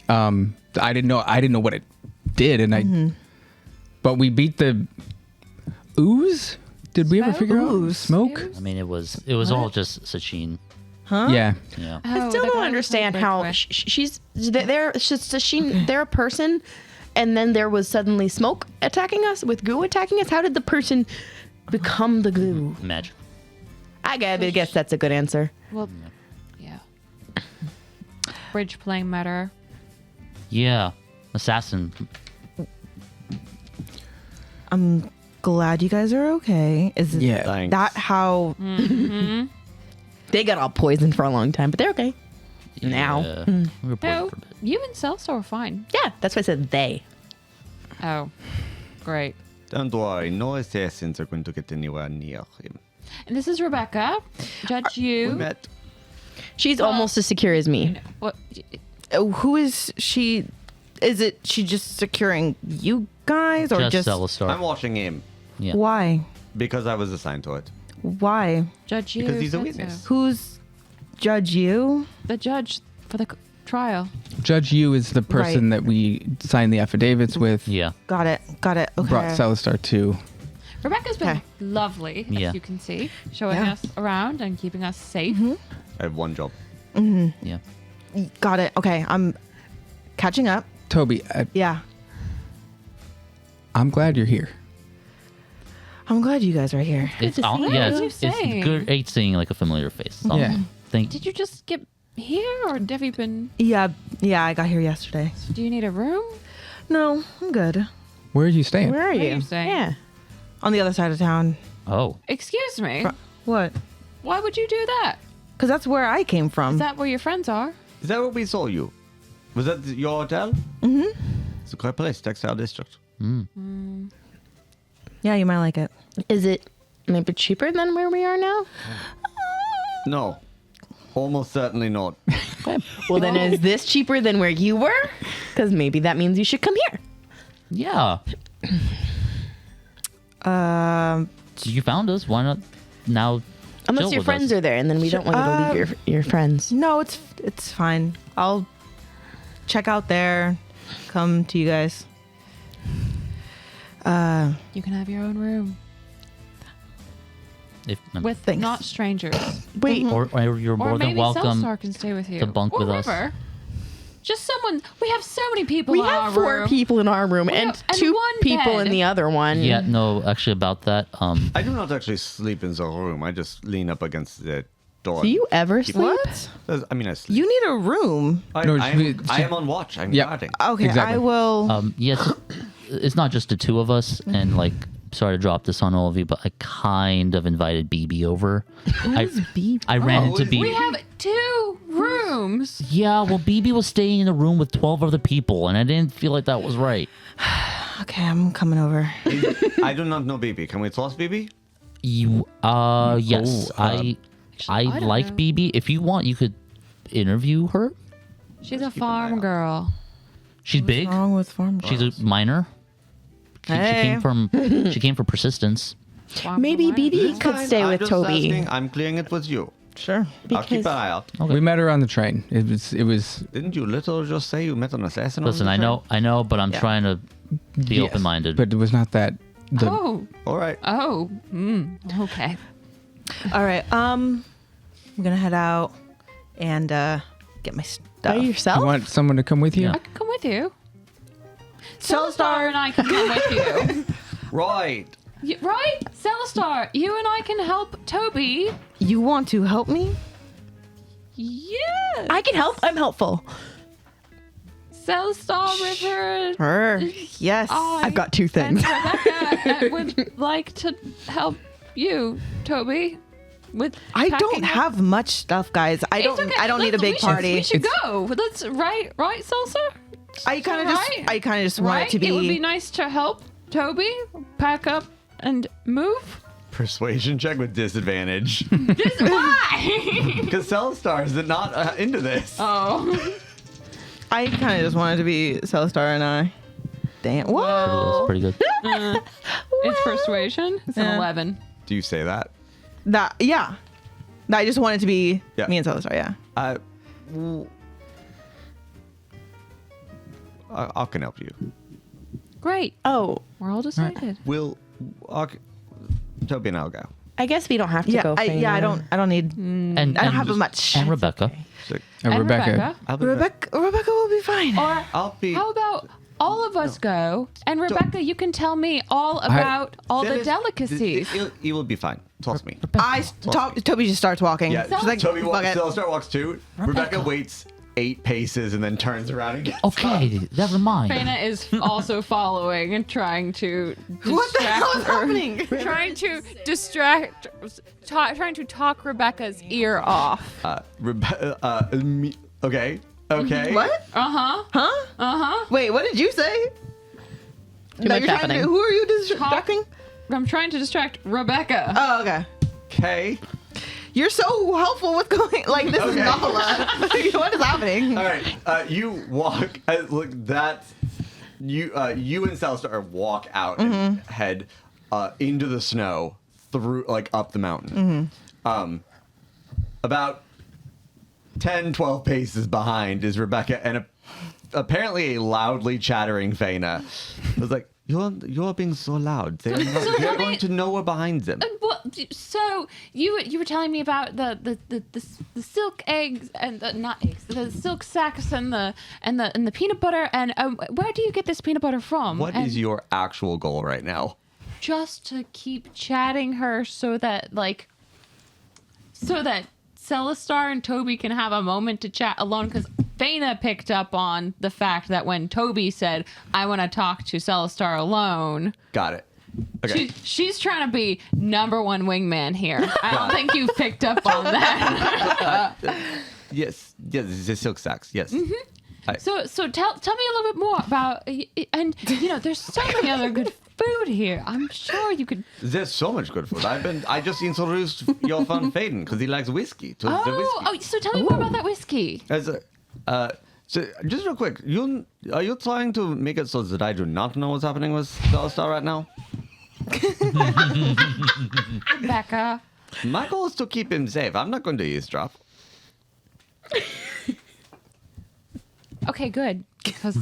I didn't know what it did, and but we beat the ooze. Did we ever Smoke? figure out Ooze. smoke? I mean, it was all just Sachin. Yeah. Yeah. I still don't understand how she's they're a person, and then there was suddenly smoke attacking us with goo attacking us. How did the person become the goo? Magic. I guess that's a good answer. Well, yeah. Bridge playing matter. Yeah. Assassin. I'm glad you guys are okay. Is Yeah. Thanks. that how? They got all poisoned for a long time, but they're okay. Now. Yeah. We were bored No, for a bit. you and Celstar were fine. Yeah, that's why I said they. Oh, great. Don't worry, no assassins are going to get anywhere near him. And this is Rebecca. Judge you. We met. She's almost as secure as me. What? Who is she? Is it she just securing you guys or Just just Celistar. I'm watching him Yeah. why? because I was assigned to it. Why? Judge you. Because he's a said witness. so. Who's judge you? The judge for the trial. Judge Yu is the person Right. that we signed the affidavits with. Yeah. Got it. Okay. Brought Celistar to. Rebecca's been Okay. lovely, Yeah. as you can see, showing Yeah. us around and keeping us safe. I have one job. Yeah. Got it. Okay, I'm catching up. Tobi, Yeah, I'm glad you're here. I'm glad you guys are here. It's to all, see you. yeah, What are you it's saying? great seeing like a familiar face. It's Yeah. awesome. Thank Did you just get here, or have you been? Yeah, I got here yesterday. Do you need a room? No, I'm good. Where are you staying? Where are What are you? you saying? Yeah. On the other side of town. Oh. Excuse me. What? Why would you do that? Because that's where I came from. Is that where your friends are? Is that where we saw you? Was that your hotel? Mm-hmm. It's a great place, textile district. Yeah, you might like it. Is it maybe cheaper than where we are now? No, almost certainly not. Well, then is this cheaper than where you were? Because maybe that means you should come here. Yeah. You found us. Why not now? Unless chill your with friends us? are there, and then we don't want you to leave your friends. No, it's fine. I'll check out there. Come to you guys. You can have your own room If, with Thanks. not strangers. Wait, or you're Or more maybe than welcome. Celstar can stay with you. to bunk or with us. River. Just someone. We have so many people we in have our 4 room. people in our room and have- and 2 one people bed. in the other one. Yeah, no, actually about that. I do not actually sleep in the room. I just lean up against the door. Do you ever Keep- sleep? I mean, I sleep. You need a room. No, I am on watch. I'm Yep. guarding. Okay, Exactly. I will. Yeah, it's not just the two of us, and like, sorry to drop this on all of you, but I kind of invited BB over. I ran into is- BB. We have 2 rooms. Yeah, well, BB was staying in a room with 12 other people, and I didn't feel like that was right. Okay, I'm coming over. I do not know BB. Can we toss BB? You, yes, I I don't like know. BB. If you want, you could interview her. She's a farm girl. She's big. What's wrong with farm? She's a minor. She came from. She came for persistence. Farm Maybe girl. BB could stay I'm with just Tobi. asking. I'm clearing it with you. Sure. I'll keep an eye out. Okay. We met her on the train. It was Didn't you little just say you met an assassin? on Listen, the I know, but I'm trying to be yes, open-minded. but it was not that. The, Oh. train? All right. Oh. Okay. All right. I'm gonna head out and get my stuff. By yourself? You want someone to come with you? Yeah. I can come with you. Celstar and I can come with you. Right. Right? Celistar, you and I can help Tobi. You want to help me? Yes. I can help. I'm helpful. Celistar, River. Her. Yes. I've got 2 And things. Rebecca would like to help you, Tobi. With I packing don't up- have much stuff, guys. I It's don't. okay. I don't need a big We should- party. We should go. Let's right, Celsa. I kind of just. Right? I kind of just want Right? it to be. It would be nice to help Tobi pack up and move. Persuasion check with disadvantage. This why? Because Celstar is not into this. Oh. I kind of just want it to be Celistar and I. Damn. Whoa. That's pretty good. It's persuasion. It's an Yeah. 11. Do you say that? That. Yeah. I just want it to be Yeah. me and Celistar. Yeah. I can help you. Great. Oh, We're all decided. Tobi and I'll go. I guess we don't have to Yeah. go. I Faena. don't need. And I don't have just- much. And Rebecca. Sick. And Rebecca. I'll be back. Rebecca will be fine. Or I'll be. how about all of us go, and Rebecca, you can tell me all about all the Phyllis, delicacies. He will be fine. Trust me. Toby just starts walking. Yeah, She's like, Tobi fuck walks. it. Celstar walks too. Rebecca waits 8 paces and then turns around and gets Okay, never mind. Faena is also following and trying to What the hell is happening? trying to talk Rebecca's ear off. Okay. What? Uh-huh. Wait, what did you say? Too much happening. Who are you distracting? I'm trying to distract Rebecca. Oh, okay. Okay. You're so helpful with going. Like this is Nala. What is happening? All right. You walk. Look, that's you. You and Celestar walk out and head into the snow through, like, up the mountain. About 10, 12 paces behind is Rebecca and apparently a loudly chattering Faena. I was like, you're being so loud. They're going to know we're behind them. So you were telling me about the silk eggs and not eggs, the silk sacks and the peanut butter, and where do you get this peanut butter from? What is your actual goal right now? Just to keep chatting her so that Celestar and Tobi can have a moment to chat alone, because Faena picked up on the fact that when Tobi said, I want to talk to Celestar alone. Got it. Okay. She's trying to be number one wingman here. I don't think you've picked up on that. Yes, the silk sacks. Yes. So tell me a little bit more about, and there's so many other good food here. I'm sure you could. There's so much good food. I just introduced your friend Faedan because he likes whiskey. To the whiskey. So tell me more about that whiskey. So just real quick, are you trying to make it so that I do not know what's happening with Celestar right now? Rebecca. My goal is to keep him safe. I'm not going to eavesdrop. Okay, good. Because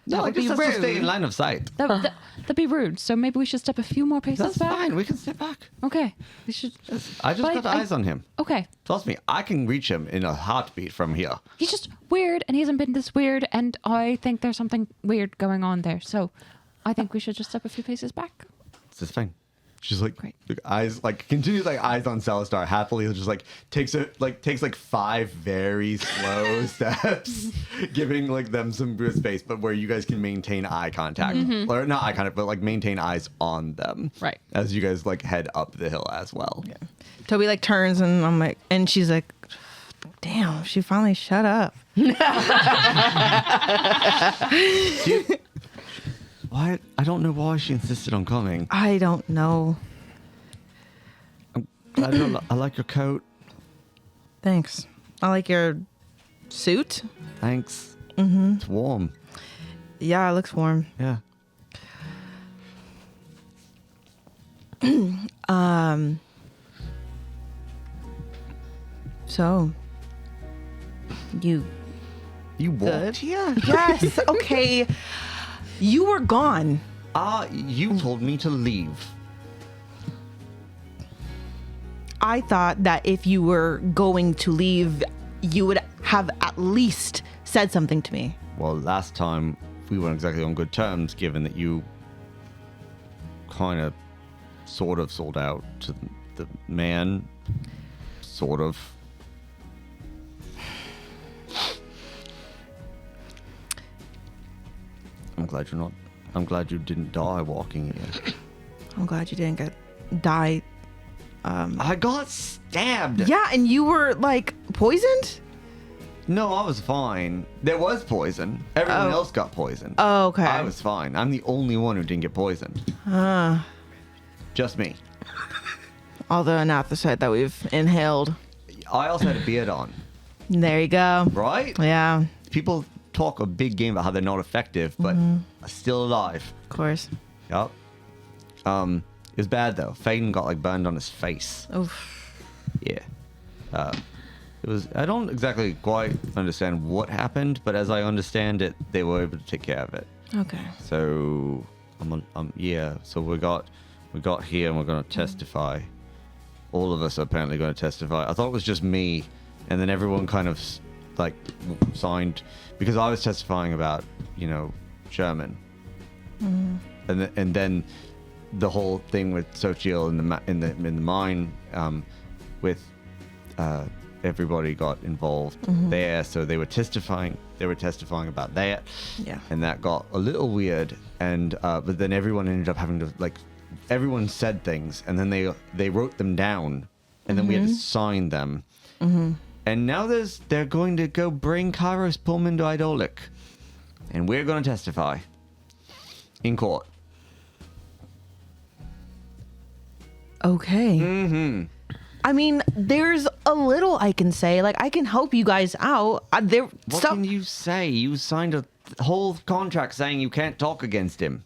No, I just have to stay in line of sight. that'd be rude. So maybe we should step a few more paces That's back. fine. We can step back. Okay, we should. I just But got eyes on him. Okay, Trust me, I can reach him in a heartbeat from here. he's just weird, and he hasn't been this weird, and I think there's something weird going on there. So, I think we should just step a few paces back. This is fine. She's like, Great. eyes, like, continues like eyes on Celestar. Happily, just like takes 5 very slow steps, giving like them some good space, but where you guys can maintain eye contact, or not eye contact, but like maintain eyes on them, Right. As you guys like head up the hill as well. Yeah. Tobi like turns and I'm like, and she's like, damn, she finally shut up. Why? I don't know why she insisted on coming. I don't know. I like your coat. Thanks. I like your suit. Thanks. It's warm. Yeah, it looks warm. Yeah. So, you You good? walked here? Yes. Okay. You were gone. You told me to leave. I thought that if you were going to leave, you would have at least said something to me. Well, last time we weren't exactly on good terms, given that you kind of sort of sold out to the man. Sort of. I'm glad you didn't die walking here. I'm glad you didn't die. I got stabbed. Yeah, and you were like poisoned? No, I was fine. There was poison. Everyone else got poisoned. Oh, okay. I was fine. I'm the only one who didn't get poisoned. Just me. All the anathacite that we've inhaled. I also had a beard on, There you go. right? Yeah, People talk a big game about how they're not effective, but I'm still alive. of course. Yup. It was bad though. Faedan got like burned on his face. Oof. Yeah. It was. I don't exactly quite understand what happened, but as I understand it, they were able to take care of it. Okay. So, yeah. So we got here and we're gonna testify. All of us are apparently going to testify. I thought it was just me, and then everyone kind of like signed because I was testifying about Sherman, and then the whole thing with Sochiel in the mine with everybody got involved there. So they were testifying about that. Yeah. And that got a little weird. And but then everyone ended up having to everyone said things, and then they wrote them down, and then we had to sign them. And now they're going to go bring Kairos Pullman to Idolic, and we're going to testify in court. Okay. I mean, there's a little I can say. Like, I can help you guys out. What can you say? You signed a whole contract saying you can't talk against him.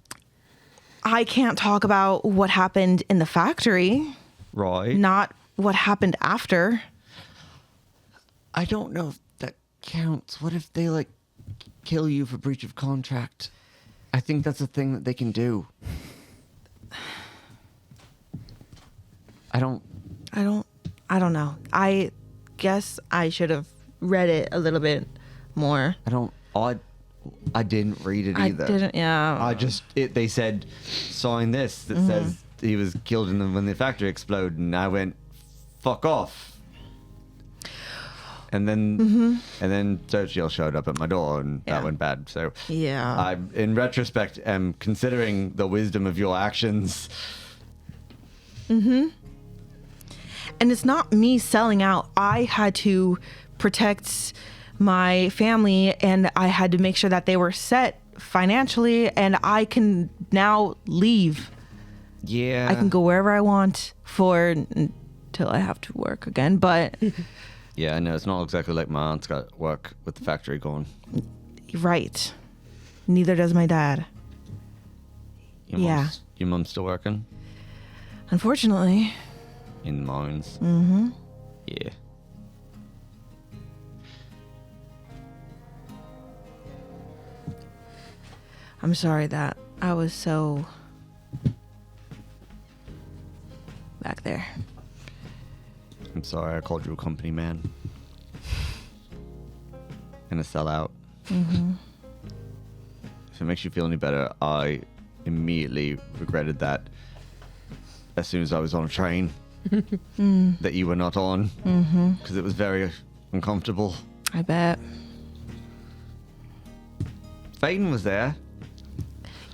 I can't talk about what happened in the factory, Right. not what happened after. I don't know if that counts. What if they, kill you for breach of contract? I think that's a thing that they can do. I don't know. I guess I should have read it a little bit more. I didn't read it either. I didn't, yeah. They said, sign this that says he was killed when the factory exploded, and I went, fuck off. And then Xochitl showed up at my door, and that went bad. So Yeah. I, in retrospect, am considering the wisdom of your actions. And it's not me selling out. I had to protect my family, and I had to make sure that they were set financially, and I can now leave. Yeah. I can go wherever I want until I have to work again. But Yeah, I know. It's not exactly like my aunt's got work with the factory going. right. Neither does my dad. Your mom's still working? Unfortunately. In the mines? Yeah. I'm sorry that I was so back there. I'm sorry I called you a company man. And a sellout. If it makes you feel any better, I immediately regretted that as soon as I was on a train that you were not on. Because it was very uncomfortable. I bet. Faedan was there.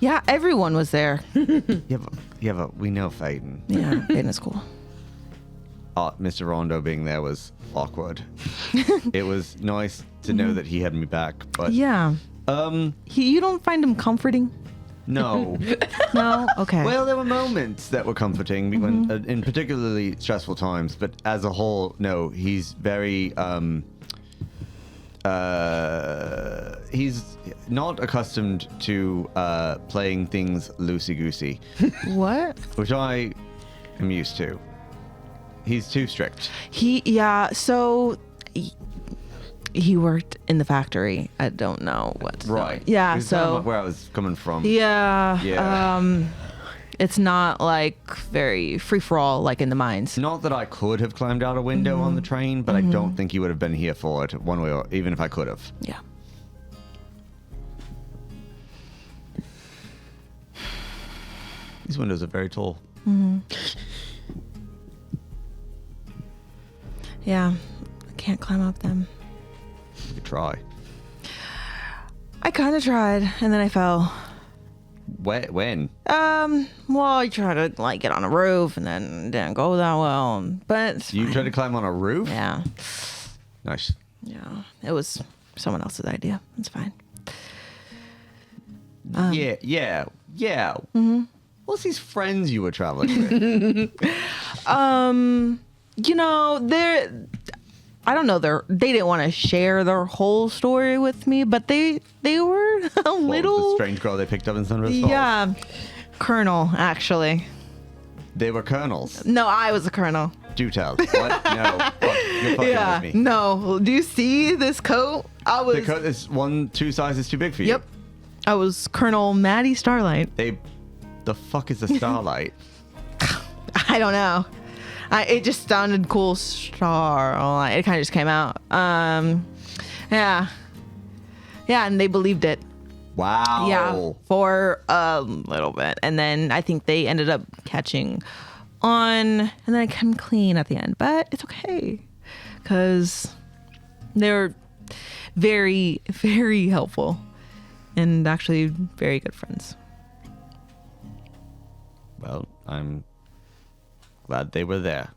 Yeah, everyone was there. Yeah, but we know Faedan. Yeah, it's cool. Mr. Rhondo being there was awkward. It was nice to know that he had me back, but Yeah. You don't find him comforting? no. No? Okay. Well, there were moments that were comforting when, in particularly stressful times, but as a whole, no, he's very, he's not accustomed to playing things loosey-goosey, What? which I am used to. He's too strict. So he worked in the factory. I don't know what. Right. Yeah, It's kind so of where I was coming from. yeah. Yeah. It's not very free for all like in the mines. Not that I could have climbed out a window on the train, but I don't think he would have been here for it one way or even if I could have. Yeah. These windows are very tall. Yeah. I can't climb up them. You could try. I kind of tried, and then I fell. When? Well, I tried to get on a roof, and then it didn't go that well. But it's You fine. tried to climb on a roof? Yeah. Nice. Yeah. It was someone else's idea. It's fine. Yeah. What's these friends you were traveling with? I don't know. They didn't want to share their whole story with me, but they were a What, little. the strange girl they picked up in Sunburst Falls? Yeah, colonel actually. They were colonels. No, I was a colonel. Do tell. What? No. Fuck, you're fucking Yeah. with me. No. Do you see this coat? I was. The coat is 2 sizes too big for you. Yep. I was Colonel Maddie Starlight. The fuck is a starlight? I don't know. It just sounded cool. Star. It kind of just came out. Yeah. Yeah, and they believed it. Wow. Yeah, for a little bit. And then I think they ended up catching on, and then I came clean at the end. But it's okay. because they're very, very helpful and actually very good friends. Well, I'm glad they were there.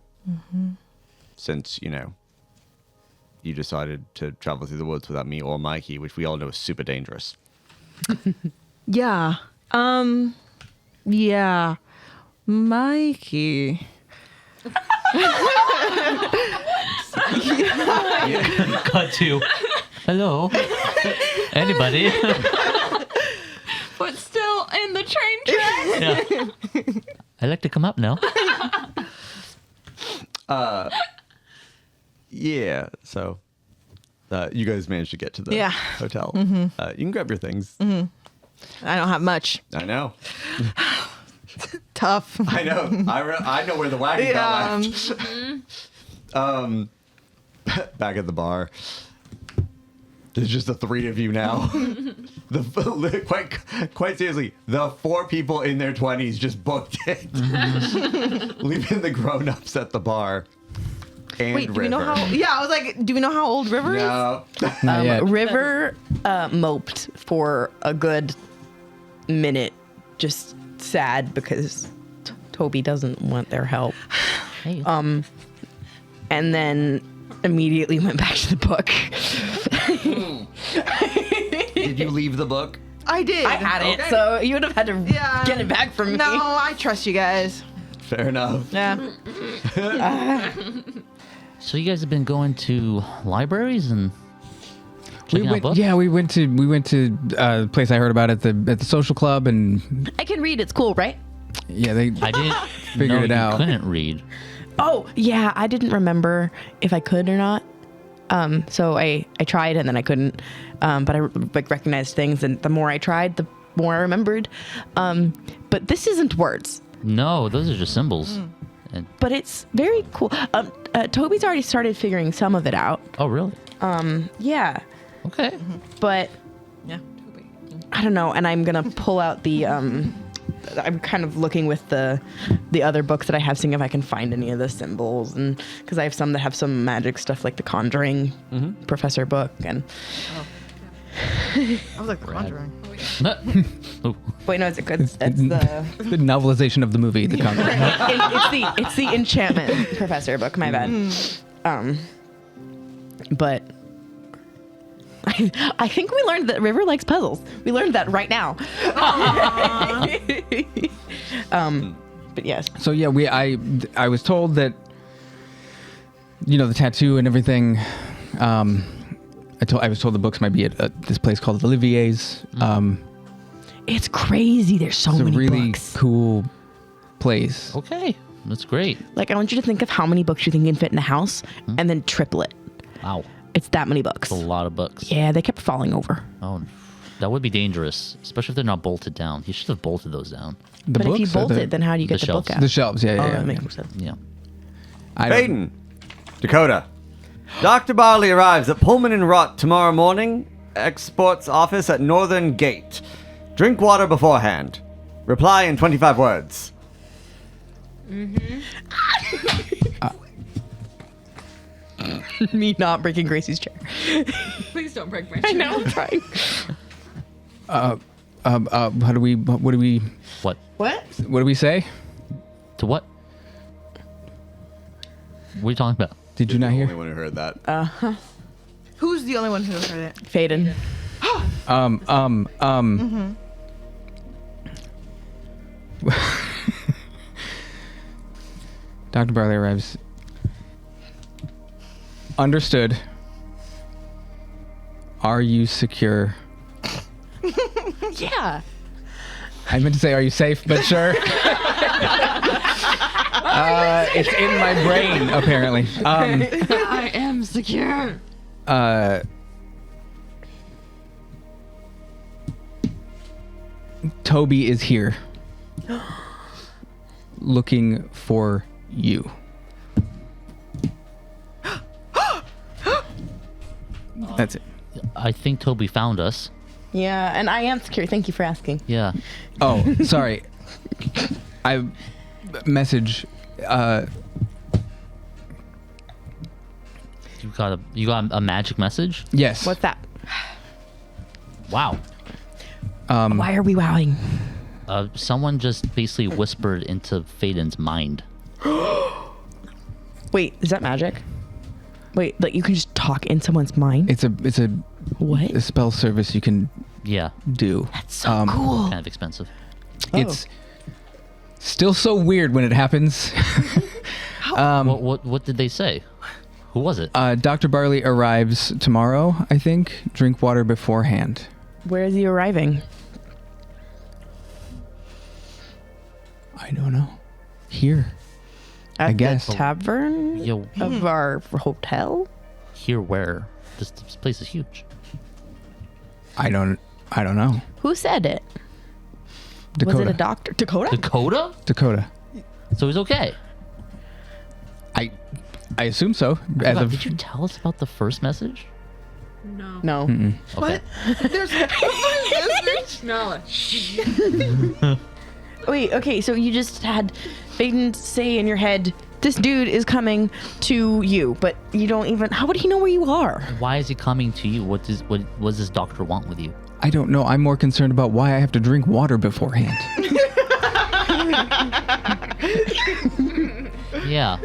Since, you decided to travel through the woods without me or Mikey, which we all know is super dangerous. Yeah. Yeah. Mikey. Cut to. Hello. Anybody? But still in the train track. Yeah. I'd like to come up now. Yeah, so you guys managed to get to the hotel. You can grab your things. I don't have much. I know. Tough. I know. I know where the wagon got left. Back at the bar. There's just the three of you now. Quite seriously, the 4 people in their 20s just booked it. Leaving the grown-ups at the bar. And Wait, do we know River. how? Yeah, I was like, do we know how old River is? No. Not yet. River moped for a good minute, just sad because Tobi doesn't want their help. Hey. And then immediately went back to the book. Did you leave the book? I did. I had it, Okay. so you would have had to Yeah. get it back from me. No, I trust you guys. Fair enough. Yeah. So you guys have been going to libraries and We checking out went, books? yeah, we went to a place I heard about at the social club, and I can read. It's cool, right? yeah, they I didn't Figured know it you out. couldn't read. Oh, yeah. I didn't remember if I could or not. So I tried and then I couldn't. But I recognized things, and the more I tried, the more I remembered. But this isn't words. No, those are just symbols. And, But it's very cool. Tobi's already started figuring some of it out. oh, really? Yeah. Okay. But Yeah. I don't know. And I'm going to pull out the... I'm kind of looking with the other books that I have, seeing if I can find any of the symbols, and because I have some that have some magic stuff, like the Conjuring Professor book, and I was like, Conjuring. Oh, wait, no, it's the the novelization of the movie, The Conjuring. it's the Enchantment Professor book. My bad. But I think we learned that River likes puzzles. We learned that right now. But yes. So yeah, I was told that, the tattoo and everything. I was told the books might be at this place called LaRiviere's. It's crazy. There's so It's a many really books. cool place. okay. That's great. Like, I want you to think of how many books you think can fit in a house, and then triple it. Wow. It's that many books. That's a lot of books. Yeah, they kept falling over. Oh, that would be dangerous, especially if they're not bolted down. You should have bolted those down. The But if you books or bolt it, then how do you get the the book shelves. out? the shelves? Yeah, Oh, yeah. that yeah. makes more sense. Yeah. I don't- Faedan, Dakota. Dr. Barley arrives at Pullman and Rot tomorrow morning. Exports office at Northern Gate. Drink water beforehand. Reply in 25 words. Me not breaking Gracie's chair. Please don't break my I know, I'm trying. What do we What? What? say? To what? What are you talking about? Did you not Only hear? one who heard that. Who's the only one who heard it? Faedan. Dr. Barley arrives. Understood. Are you secure? Yeah. I meant to say, are you safe? But sure. It's in my brain, apparently. I am secure. Tobi is here. Looking for you. That's it. I think Tobi found us. Yeah, and I am secure. Thank you for asking. Yeah. Oh, sorry. I message. You got a magic message? Yes. What's that? Wow. Why are we wowing? Someone just basically whispered into Faedan's mind. Wait, is that magic? Wait, like you can just talk in someone's mind? It's a What? a spell service you can Yeah. do. That's so cool. Kind of expensive. It's still so weird when it happens. What did they say? Who was it? Dr. Barley arrives tomorrow, I think. Drink water beforehand. Where is he arriving? I don't know. Here. At I guess. the tavern Yo, of our hotel? here where? This place is huge. I don't know. Who said it? Dakota. Was it a doctor? Dakota? Dakota? Dakota. So he's okay. I assume so. As God, of did you tell us about the first message? No. Okay. There's Knowledge. Wait, okay, so you just had Faedan say in your head, this dude is coming to you, but you don't even... How would he know where you are? Why is he coming to you? What does this doctor want with you? I don't know. I'm more concerned about why I have to drink water beforehand. Yeah.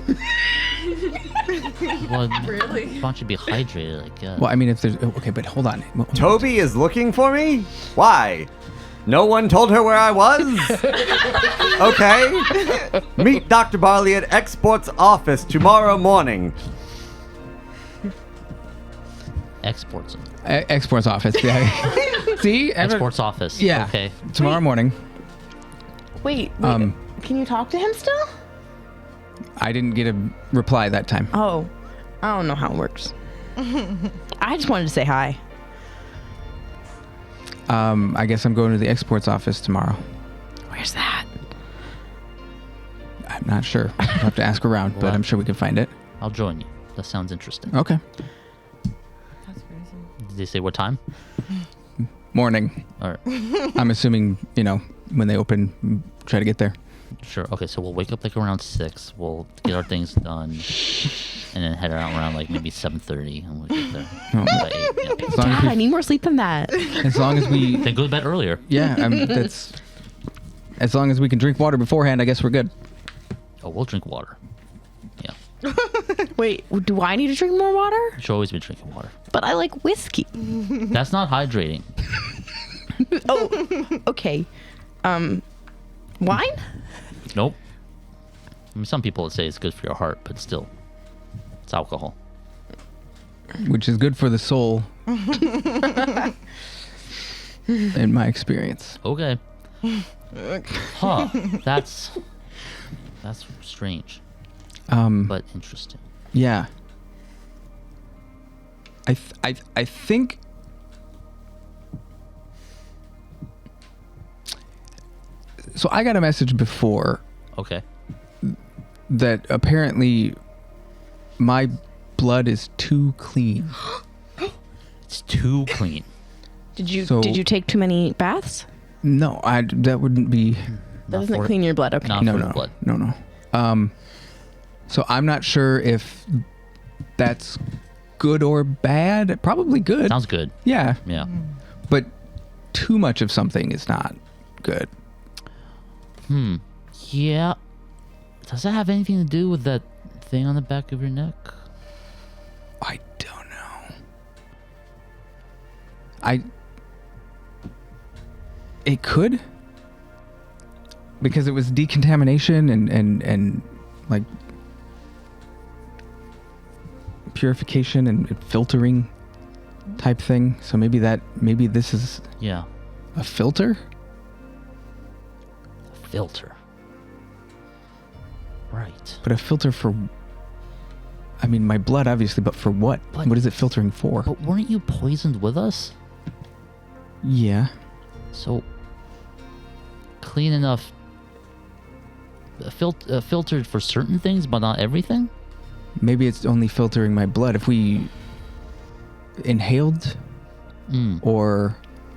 Well, really? Why don't you be hydrated, I guess? Well, I mean, if there's... Okay, but hold on. Tobi is looking for me? Why? No one told her where I was? Okay. Meet Dr. Barley at Export's office tomorrow morning. Exports. Export's office. Yeah. See? Exports office. Yeah. Okay. Tomorrow morning. Wait, Um, can you talk to him still? I didn't get a reply that time. Oh, I don't know how it works. I just wanted to say hi. I guess I'm going to the exports office tomorrow. Where's that? I'm not sure. I'll have to ask around, but Well, I'm sure we can find it. I'll join you. That sounds interesting. Okay. That's crazy. Did they say what time? Morning. Or I'm assuming, when they open, try to get there. sure. Okay, so we'll wake up like around 6. We'll get our things done, and then head out around like maybe 7:30, and we'll get there Oh. by 8. Yeah. As long Dad, I as need more sleep than that. we Then go to bed earlier. yeah, that's as long as we can drink water beforehand, I guess we're good. Oh, we'll drink water. Yeah, Wait, do I need to drink more water? you should always be drinking water. But I like whiskey. That's not hydrating. Oh, okay. Wine? Nope. I mean, some people would say it's good for your heart, but still, it's alcohol. Which is good for the soul. In my experience. Okay. Huh. That's strange, but interesting. Yeah. I think so. I got a message before Okay. that apparently my blood is too clean. It's too clean. Did you So- take too many baths? No, that wouldn't be. That Not doesn't for- clean your blood. Okay. Not No, for no, the blood. no. So I'm not sure if that's good or bad. Probably good. Sounds good. Yeah, Yeah. but too much of something is not good. Yeah. Does that have anything to do with that thing on the back of your neck? I don't know. It could, because it was decontamination and like purification and filtering type thing. So maybe this is Yeah. a filter. Filter. Right. But a filter for, I mean, my blood, obviously, but for what? But- What is it filtering for? But weren't you poisoned with us? Yeah. So clean enough. Filtered for certain things, but not everything. Maybe it's only filtering my blood. If we inhaled or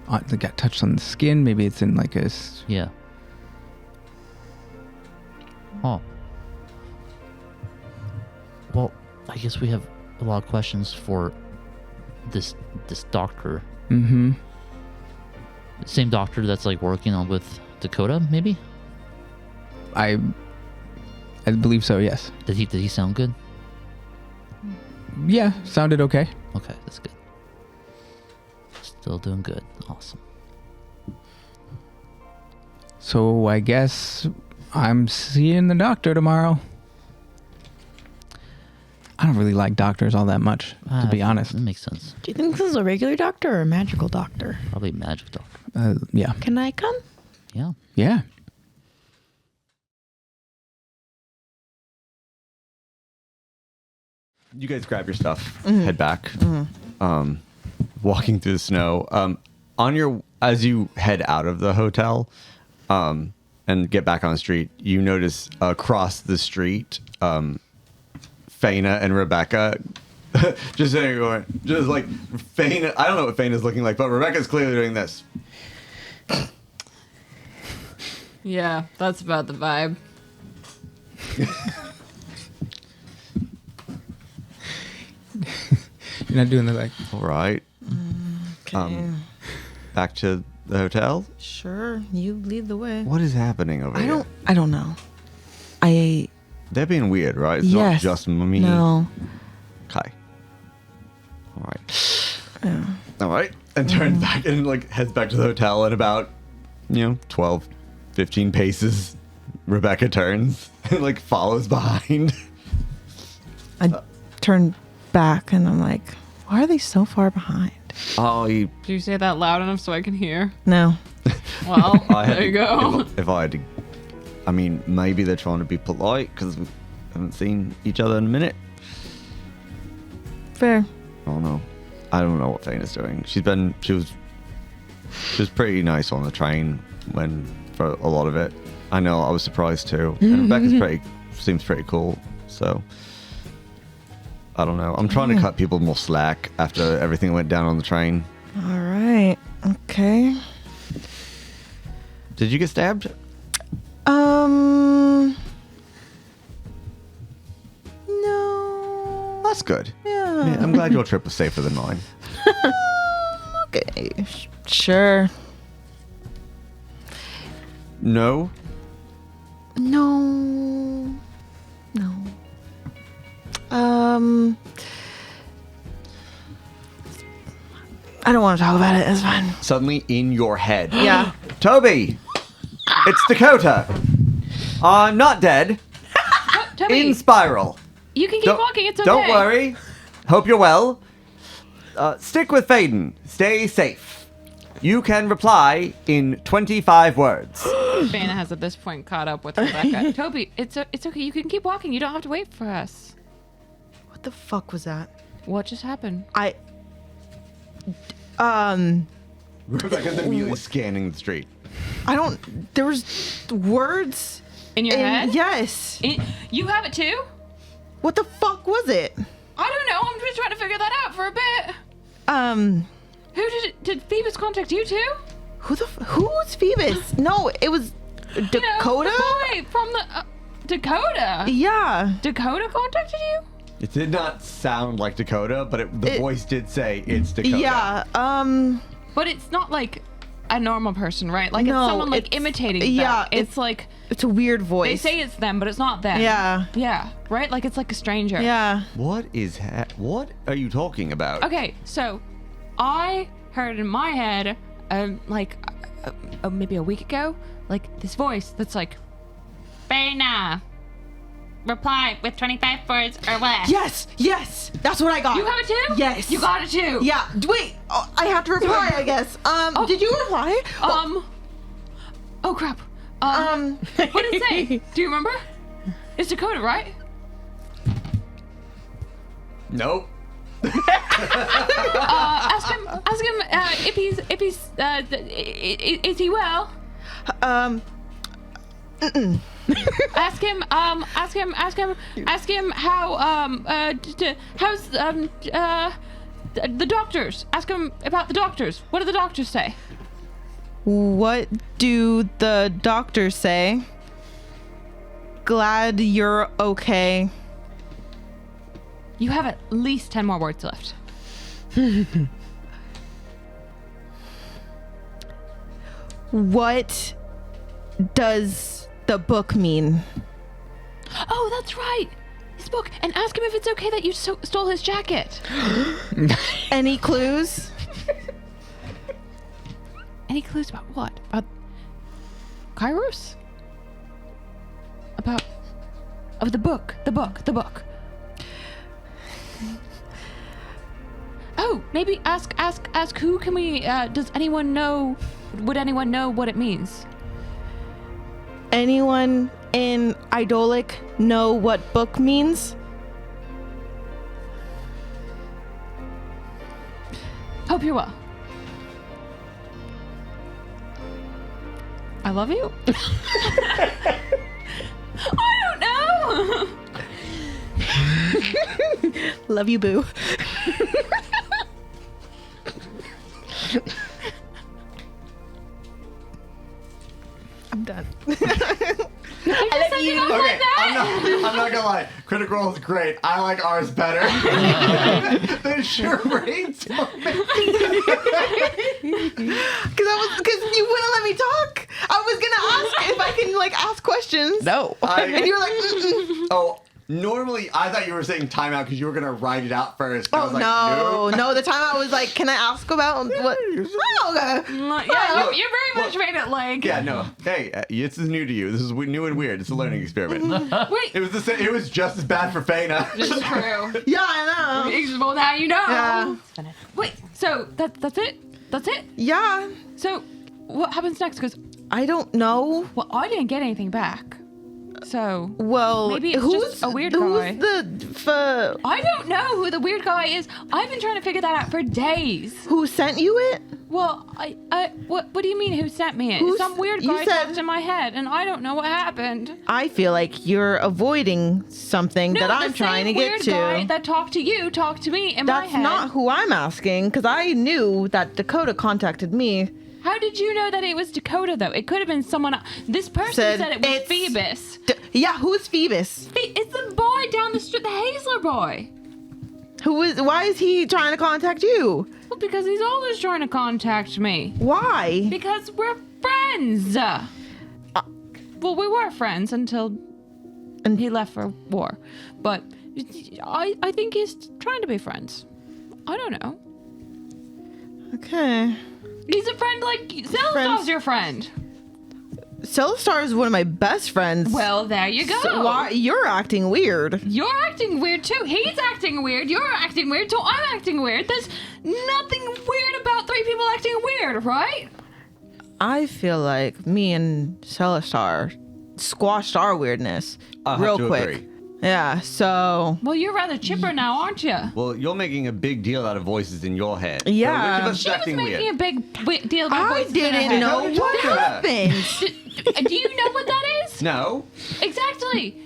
got touched on the skin, maybe it's in like a... Yeah. Oh. Well, I guess we have a lot of questions for this doctor. Mm-hmm. Same doctor that's like working on with Dakota, maybe? I believe so, yes. Did he sound good? Yeah, sounded okay. Okay, that's good. Still doing good. Awesome. So I guess I'm seeing the doctor tomorrow. I don't really like doctors all that much, to be honest. That makes sense. Do you think this is a regular doctor or a magical doctor? Probably magic doctor. Yeah. Can I come? Yeah. Yeah. You guys grab your stuff, head back. Walking through the snow. As you head out of the hotel, and get back on the street, you notice across the street, Faena and Rebecca just sitting going, just like Faena. I don't know what Faena's looking like, but Rebecca's clearly doing this. Yeah, that's about the vibe. You're not doing the like. All right. Okay. Back to the hotel. Sure, you lead the way. What is happening over here? I don't know. They're being weird, right? It's Yes. not just me. No. Okay. All right. All right. And turns back and like heads back to the hotel at about, 12, 15 paces. Rebecca turns and like follows behind. I turn back and I'm like, why are they so far behind? Oh, Do you say that loud enough so I can hear? No. Well, there you go. If I had to, I mean, maybe they're trying to be polite because we haven't seen each other in a minute. Fair. I don't know. I don't know what Faena's doing. She was pretty nice on the train for a lot of it. I know, I was surprised too. And Rebecca's seems pretty cool. So I don't know. I'm trying to cut people more slack after everything went down on the train. All right. Okay. Did you get stabbed? No. That's good. Yeah. Yeah, I'm glad your trip was safer than mine. Okay. Sure. No? No. No. I don't want to talk about it. It's fine. Suddenly in your head. Yeah. Tobi! It's Dakota! I'm not dead. Toby, In spiral. you can keep walking. It's okay. Don't worry. Hope you're well. Stick with Faedan. Stay safe. You can reply in 25 words. Faena has at this point caught up with Rebecca. Toby, it's okay. You can keep walking. You don't have to wait for us. What the fuck was that? What just happened? Rebecca's immediately scanning the street. There was words In your head? Yes. You have it too? What the fuck was it? I don't know. I'm just trying to figure that out for a bit. Who did Phoebus contact you too? Who was Phoebus? No, it was Dakota? The boy from the Dakota. Yeah. Dakota contacted you? It did not sound like Dakota, but the voice did say it's Dakota. Yeah. But it's not like a normal person, right? Like No, it's someone like it's- imitating them. yeah, It's like It's a weird they voice. say it's them, but it's not them. Yeah. Yeah. Right? Like it's like a stranger. Yeah. What are you talking about? Okay, so I heard in my head, maybe a week ago, like this voice that's like, Faena, reply with 25 words or less. Yes. That's what I got. You have it too? Yes. You got it too? Yeah. Wait. I have to reply, I guess. Did you reply? Oh crap. What did it say? Do you remember? It's Dakota, right? Nope. Ask him if he's is he well? Ask him how's the doctors. Ask him about the doctors. What do the doctors say? What do the doctors say? Glad you're okay. You have at least 10 more words left. What does the book mean? Oh, that's right. His book. And ask him if it's okay that you stole his jacket. Any clues? Any clues about what? About Kairos? About... Oh, the book. Oh, maybe ask who can we... does anyone know... Would anyone know what it means? Anyone in Idolic know what book means? Hope you're well. I love you. I don't know. Love you, boo. I'm done. I love you. Okay, I'm not gonna lie. Critical Role is great. I like ours better. The charades. Because you wouldn't let me talk. I was gonna ask if I can ask questions. No. And you were like, mm-mm. Oh, normally I thought you were saying timeout because you were gonna write it out first. I Oh was like, no. The time I was like, can I ask about what? Oh, okay. Yeah, you very much made it like... Yeah, no. Hey, this is new to you. This is new and weird. It's a learning experiment. Wait, It was the same. It was just as bad for Faena. this is true. Yeah, I know. Well, now you know. Yeah. Wait, so that's it? That's it? Yeah. So what happens next? Because, I don't know. well, I didn't get anything back. So Well, maybe it's who's just a weird guy. I I don't know who the weird guy is. I've been trying to figure that out for days. who sent you it? Well, what do you mean who sent me it? Who's- Some weird you guy said- talked in my head, and I don't know what happened. I feel like you're avoiding something that I'm trying to get weird to. guy that talked to you talked to me in my That's head. not who I'm asking, because I knew that Dakota contacted me. How did you know that it was Dakota, though? It could have been someone else. This person Said said it was it's- Phoebus. Yeah, who's Phoebus? It's the boy down the street, the Hazler boy. Why is he trying to contact you? Well, because he's always trying to contact me. Why? Because we're friends. Well, we were friends until he left for war. But I think he's trying to be friends. I don't know. Okay. He's a friend like Zelda's Friends. your friend. Celestar is one of my best friends. Well, there you go. So why you're acting weird? You're acting weird too. He's acting weird. You're acting weird. So I'm acting weird. There's nothing weird about three people acting weird, right? I feel like me and Celestar squashed our weirdness I'll real have to quick. agree. Yeah, so Well, you're rather chipper now, aren't you? Well, you're making a big deal out of voices in your head. Yeah. So which of us is She was acting making weird? a big deal about I voices in her didn't head. know How did you what talk to her? happened. Do you know what that is? No. Exactly.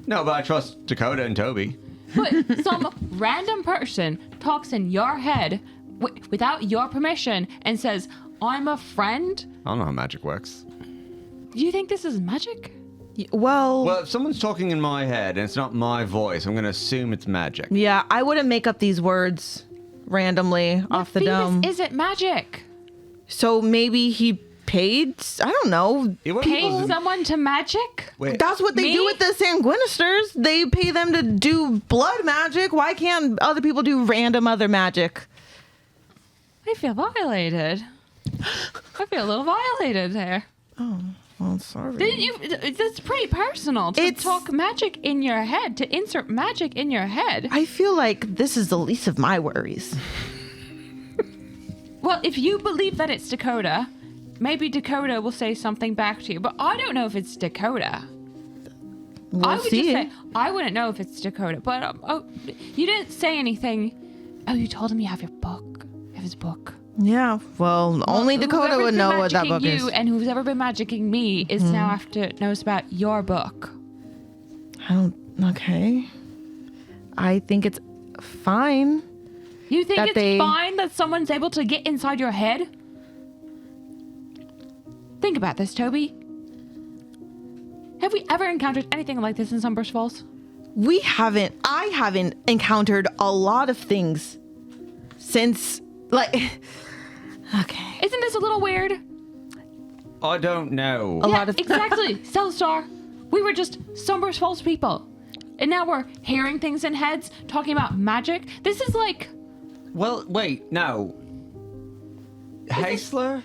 No, but I trust Dakota and Tobi. But some random person talks in your head without your permission and says, I'm a friend. I don't know how magic works. Do you think this is magic? Well, Well, if someone's talking in my head and it's not my voice, I'm going to assume it's magic. yeah, I wouldn't make up these words randomly off the Phoebus dome. isn't magic. So maybe he paid, I don't know. It was- Pay someone to magic? Wait, That's what they Me? do with the Sanguinisters. They pay them to do blood magic. Why can't other people do random other magic? I feel violated. I feel a little violated there. Well, sorry. Didn't you? That's pretty personal to It's- talk magic in your head, to insert magic in your head. I feel like this is the least of my worries. Well, if you believe that it's Dakota, maybe Dakota will say something back to you, but I don't know if it's Dakota. We'll I would see. just say, I wouldn't know if it's Dakota, but you didn't say anything. Oh, you told him you have your book. You have his book. Yeah, well, only Dakota Whoever's would been know what that magicking book you is. and who's ever been magicking me is now after knows about your book. I don't. Okay. I think it's fine. You think That it's they- fine that someone's able to get inside your head? Think about this, Tobi. Have we ever encountered anything like this in Sunburst Falls? I haven't encountered a lot of things since, like, okay. Isn't this a little weird? I don't know. A lot of exactly. Celestar, we were just Sunburst false people. And now we're hearing things in heads, talking about magic. This is like... Well, wait, no. Haisler?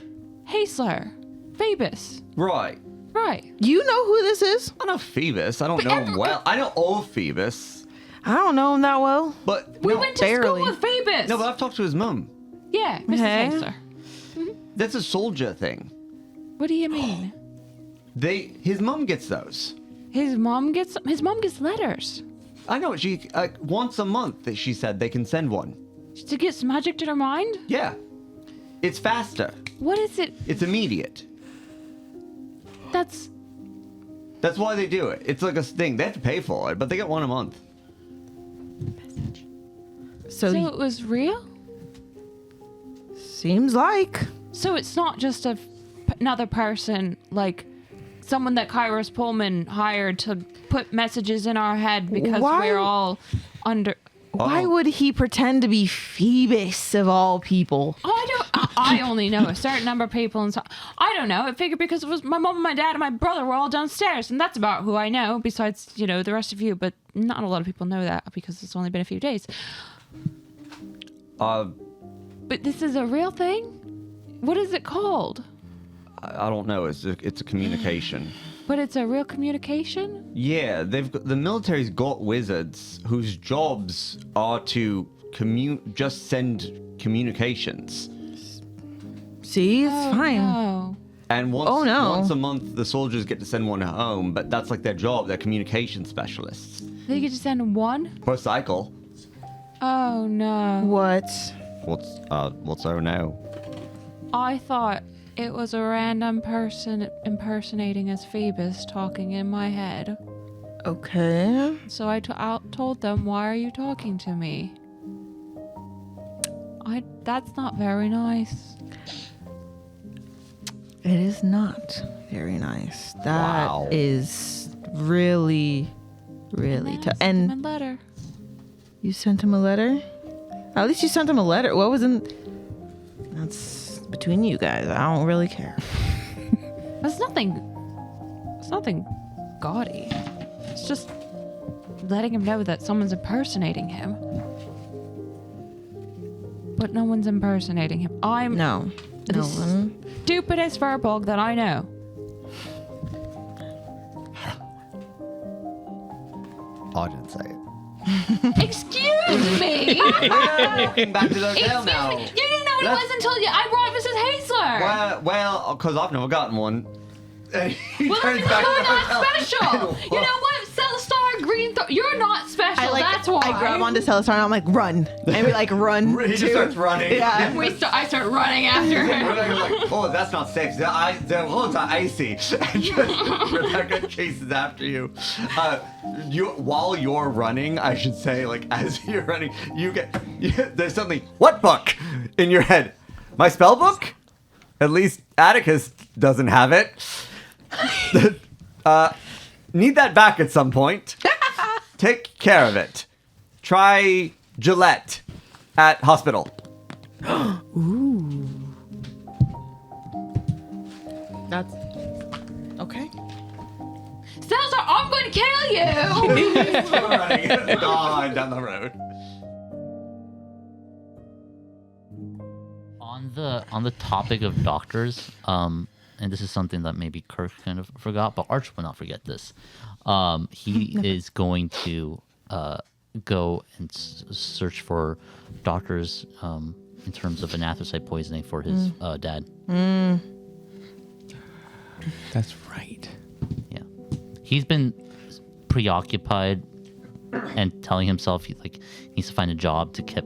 Haisler. Phoebus. Right. Right. You know who this is? I know Phoebus. I don't know him well. I know old Phoebus. I don't know him that well. But We no, went to barely. school with Phoebus. No, but I've talked to his mum. Yeah, Mrs. Okay. Haisler. That's a soldier thing. What do you mean? His mum gets those. His mom gets letters. I know. She once a month that she said they can send one. To get some magic to her mind? Yeah. It's faster. What is it? It's immediate. That's... That's why they do it. It's like a thing. They have to pay for it, but they get one a month. So, So it was real? seems like. So it's not just another person, like someone that Kairos Pullman hired to put messages in our head because Why- we're all under... Why would he pretend to be Phoebus of all people? I only know a certain number of people, and so I don't know. I figured because it was my mom and my dad and my brother were all downstairs, and that's about who I know. Besides, the rest of you, but not a lot of people know that because it's only been a few days. But this is a real thing. What is it called? I don't know. It's a communication. But it's a real communication. Yeah, the military's got wizards whose jobs are to just send communications. See, it's fine. No. And once Oh, no. once a month, the soldiers get to send one home, but that's like their job. They're communication specialists. They get to send one. Per cycle. Oh no. What? What's our now? I thought it was a random person impersonating as Phoebus talking in my head. Okay. So I told them, why are you talking to me? That's not very nice. It is not very nice. Wow. That is really, really tough. And And my letter. you sent him a letter? At least you sent him a letter. What was in... That's between you guys. I don't really care. It's nothing gaudy. It's just letting him know that someone's impersonating him. But no one's impersonating him. I'm No. No the one. stupidest Verbolg that I know. I didn't say it. Excuse me! Walking back to the hotel now. You didn't know what it was until I brought Mrs. Haisler! Well, because I've never gotten one. He Well, turns you're back to the not hotel. special! You know what? Celestar, Green you're not special, that's why. I grab onto Celestar and I'm like, run. And we like run. He just too. starts running. Yeah. I start running after him. Rebecca's like, oh, that's not safe. The roads are icy. And just, Rebecca chases after you. While you're running, I should say, like, as you're running, there's suddenly, what book? In your head. My spell book? At least Atticus doesn't have it. Need that back at some point. Take care of it. Try Gillette at hospital. Ooh. That's okay. Celestar, I'm going to kill you! Running gone down the road. On the topic of doctors, and this is something that maybe Kirk kind of forgot, but Arch will not forget this. He is going to go and search for doctors in terms of anthracite poisoning for his dad. That's right. Yeah, he's been preoccupied and telling himself he needs to find a job to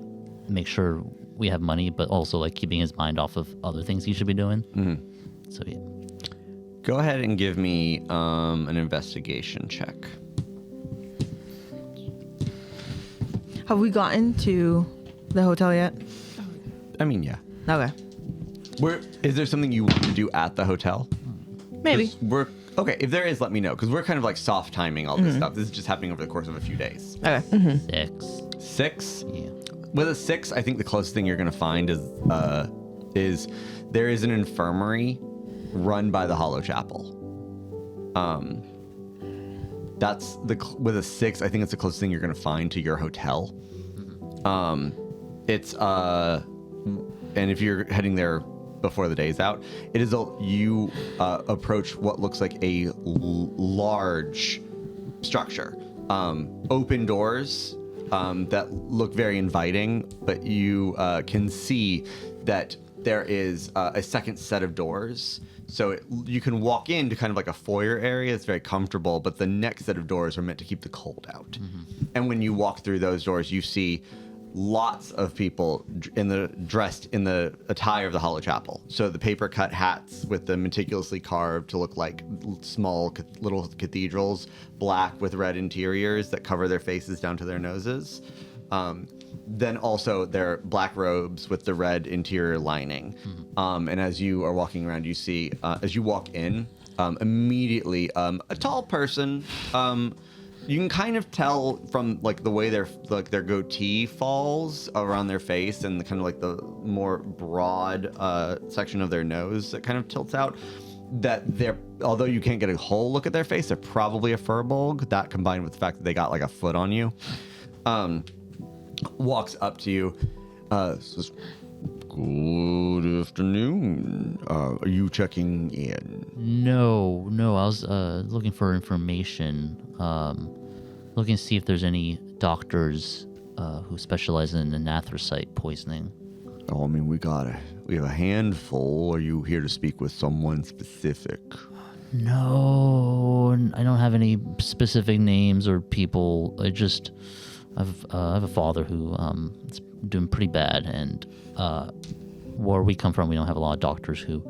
make sure we have money, but also like keeping his mind off of other things he should be doing. Mm-hmm. So yeah. Go ahead and give me an investigation check. Have we gotten to the hotel yet? I mean, yeah. Okay. Is there something you want to do at the hotel? Maybe. 'Cause Okay, if there is, let me know, because we're kind of like soft timing all this stuff. This is just happening over the course of a few days. Okay. 6. 6? Yeah. With a 6, I think the closest thing you're going to find is there is an infirmary run by the Hollow Chapel. That's with a 6, I think it's the closest thing you're going to find to your hotel. It's and if you're heading there before the day's out, it is you approach what looks like a large structure, open doors that look very inviting, but you can see that there is a second set of doors. So you can walk into kind of like a foyer area. It's very comfortable, but the next set of doors are meant to keep the cold out. And when you walk through those doors, you see lots of people dressed in the attire of the Hollow Chapel. So the paper cut hats with the meticulously carved to look like small little cathedrals, black with red interiors that cover their faces down to their noses. Then also their black robes with the red interior lining. And as you are walking around, you see, as you walk in, immediately a tall person. You can kind of tell from like the way their goatee falls around their face and the kind of like the more broad section of their nose that kind of tilts out, that although you can't get a whole look at their face, they're probably a furbolg. That combined with the fact that they got like a foot on you, walks up to you, says, "Good afternoon. Are you checking in?" No. I was looking for information. Looking to see if there's any doctors who specialize in anthracite poisoning. Oh, I mean, we have a handful. Are you here to speak with someone specific? No, I don't have any specific names or people. I have a father who is doing pretty bad, and where we come from, we don't have a lot of doctors who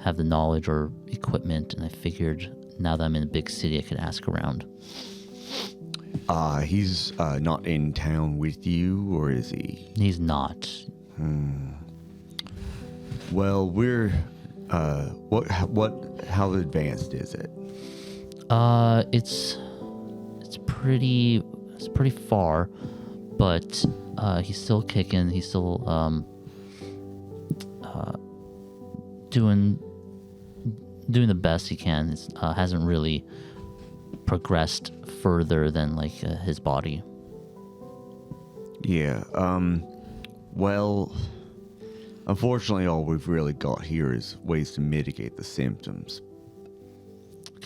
have the knowledge or equipment, and I figured now that I'm in a big city, I could ask around. He's not in town with you, or is he? He's not. Well, we're how advanced is it? It's pretty far, but he's still kicking. He's still doing the best he can. It hasn't really progressed further than like his body. Yeah. Well, unfortunately, all we've really got here is ways to mitigate the symptoms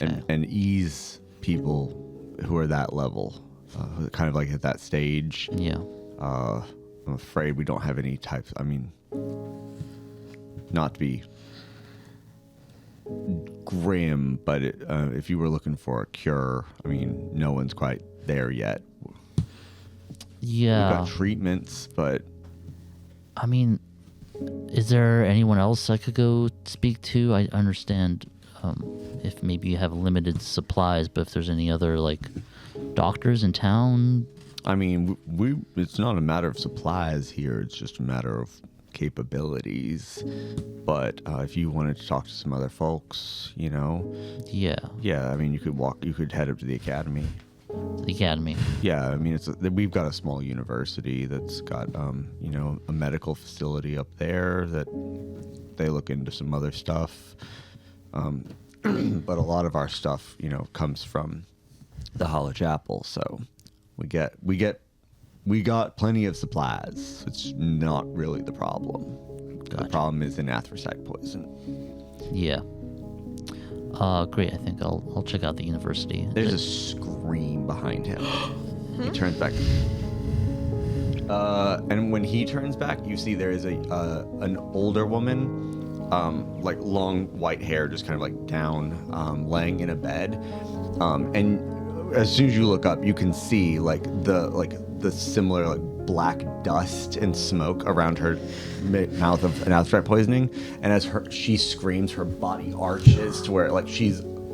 and ease people who are that level, kind of like at that stage. Yeah. I'm afraid we don't have any types. I mean, not to be grim, but if you were looking for a cure, I mean, no one's quite there yet. Yeah. We've got treatments, but I mean, is there anyone else I could go speak to? I understand if maybe you have limited supplies, but if there's any other like doctors in town. I mean, it's not a matter of supplies here. It's just a matter of capabilities. But if you wanted to talk to some other folks, you know. Yeah. Yeah, I mean, you could head up to the academy. The academy. Yeah, I mean, we've got a small university that's got, a medical facility up there that they look into some other stuff. But a lot of our stuff, comes from the Hollow Chapel, so we got plenty of supplies. It's not really the problem. Gotcha. The problem is in anthracite poison. Yeah. Great. I think I'll check out the university. There's a scream behind him. He turns back. And when he turns back, you see there is an older woman, like long white hair, just kind of like down, laying in a bed. And as soon as you look up, you can see like the similar like black dust and smoke around her mouth of anthracite poisoning. And as she screams, her body arches to where like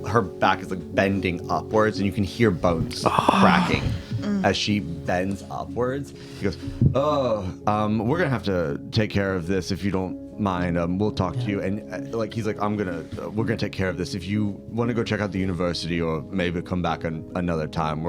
her back is like bending upwards, and you can hear bones cracking as she bends upwards. He goes, we're gonna have to take care of this if you don't mind. We'll talk to you. And like he's like, we're gonna take care of this. If you want to go check out the university or maybe come back another time.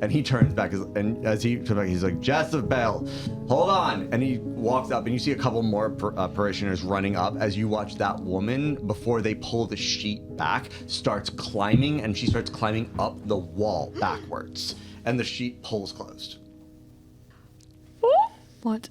And he turns back, and as he turns back, he's like, Jezebel, hold on. And he walks up, and you see a couple more parishioners running up as you watch that woman, before they pull the sheet back, starts climbing, and she starts climbing up the wall backwards, and the sheet pulls closed. What?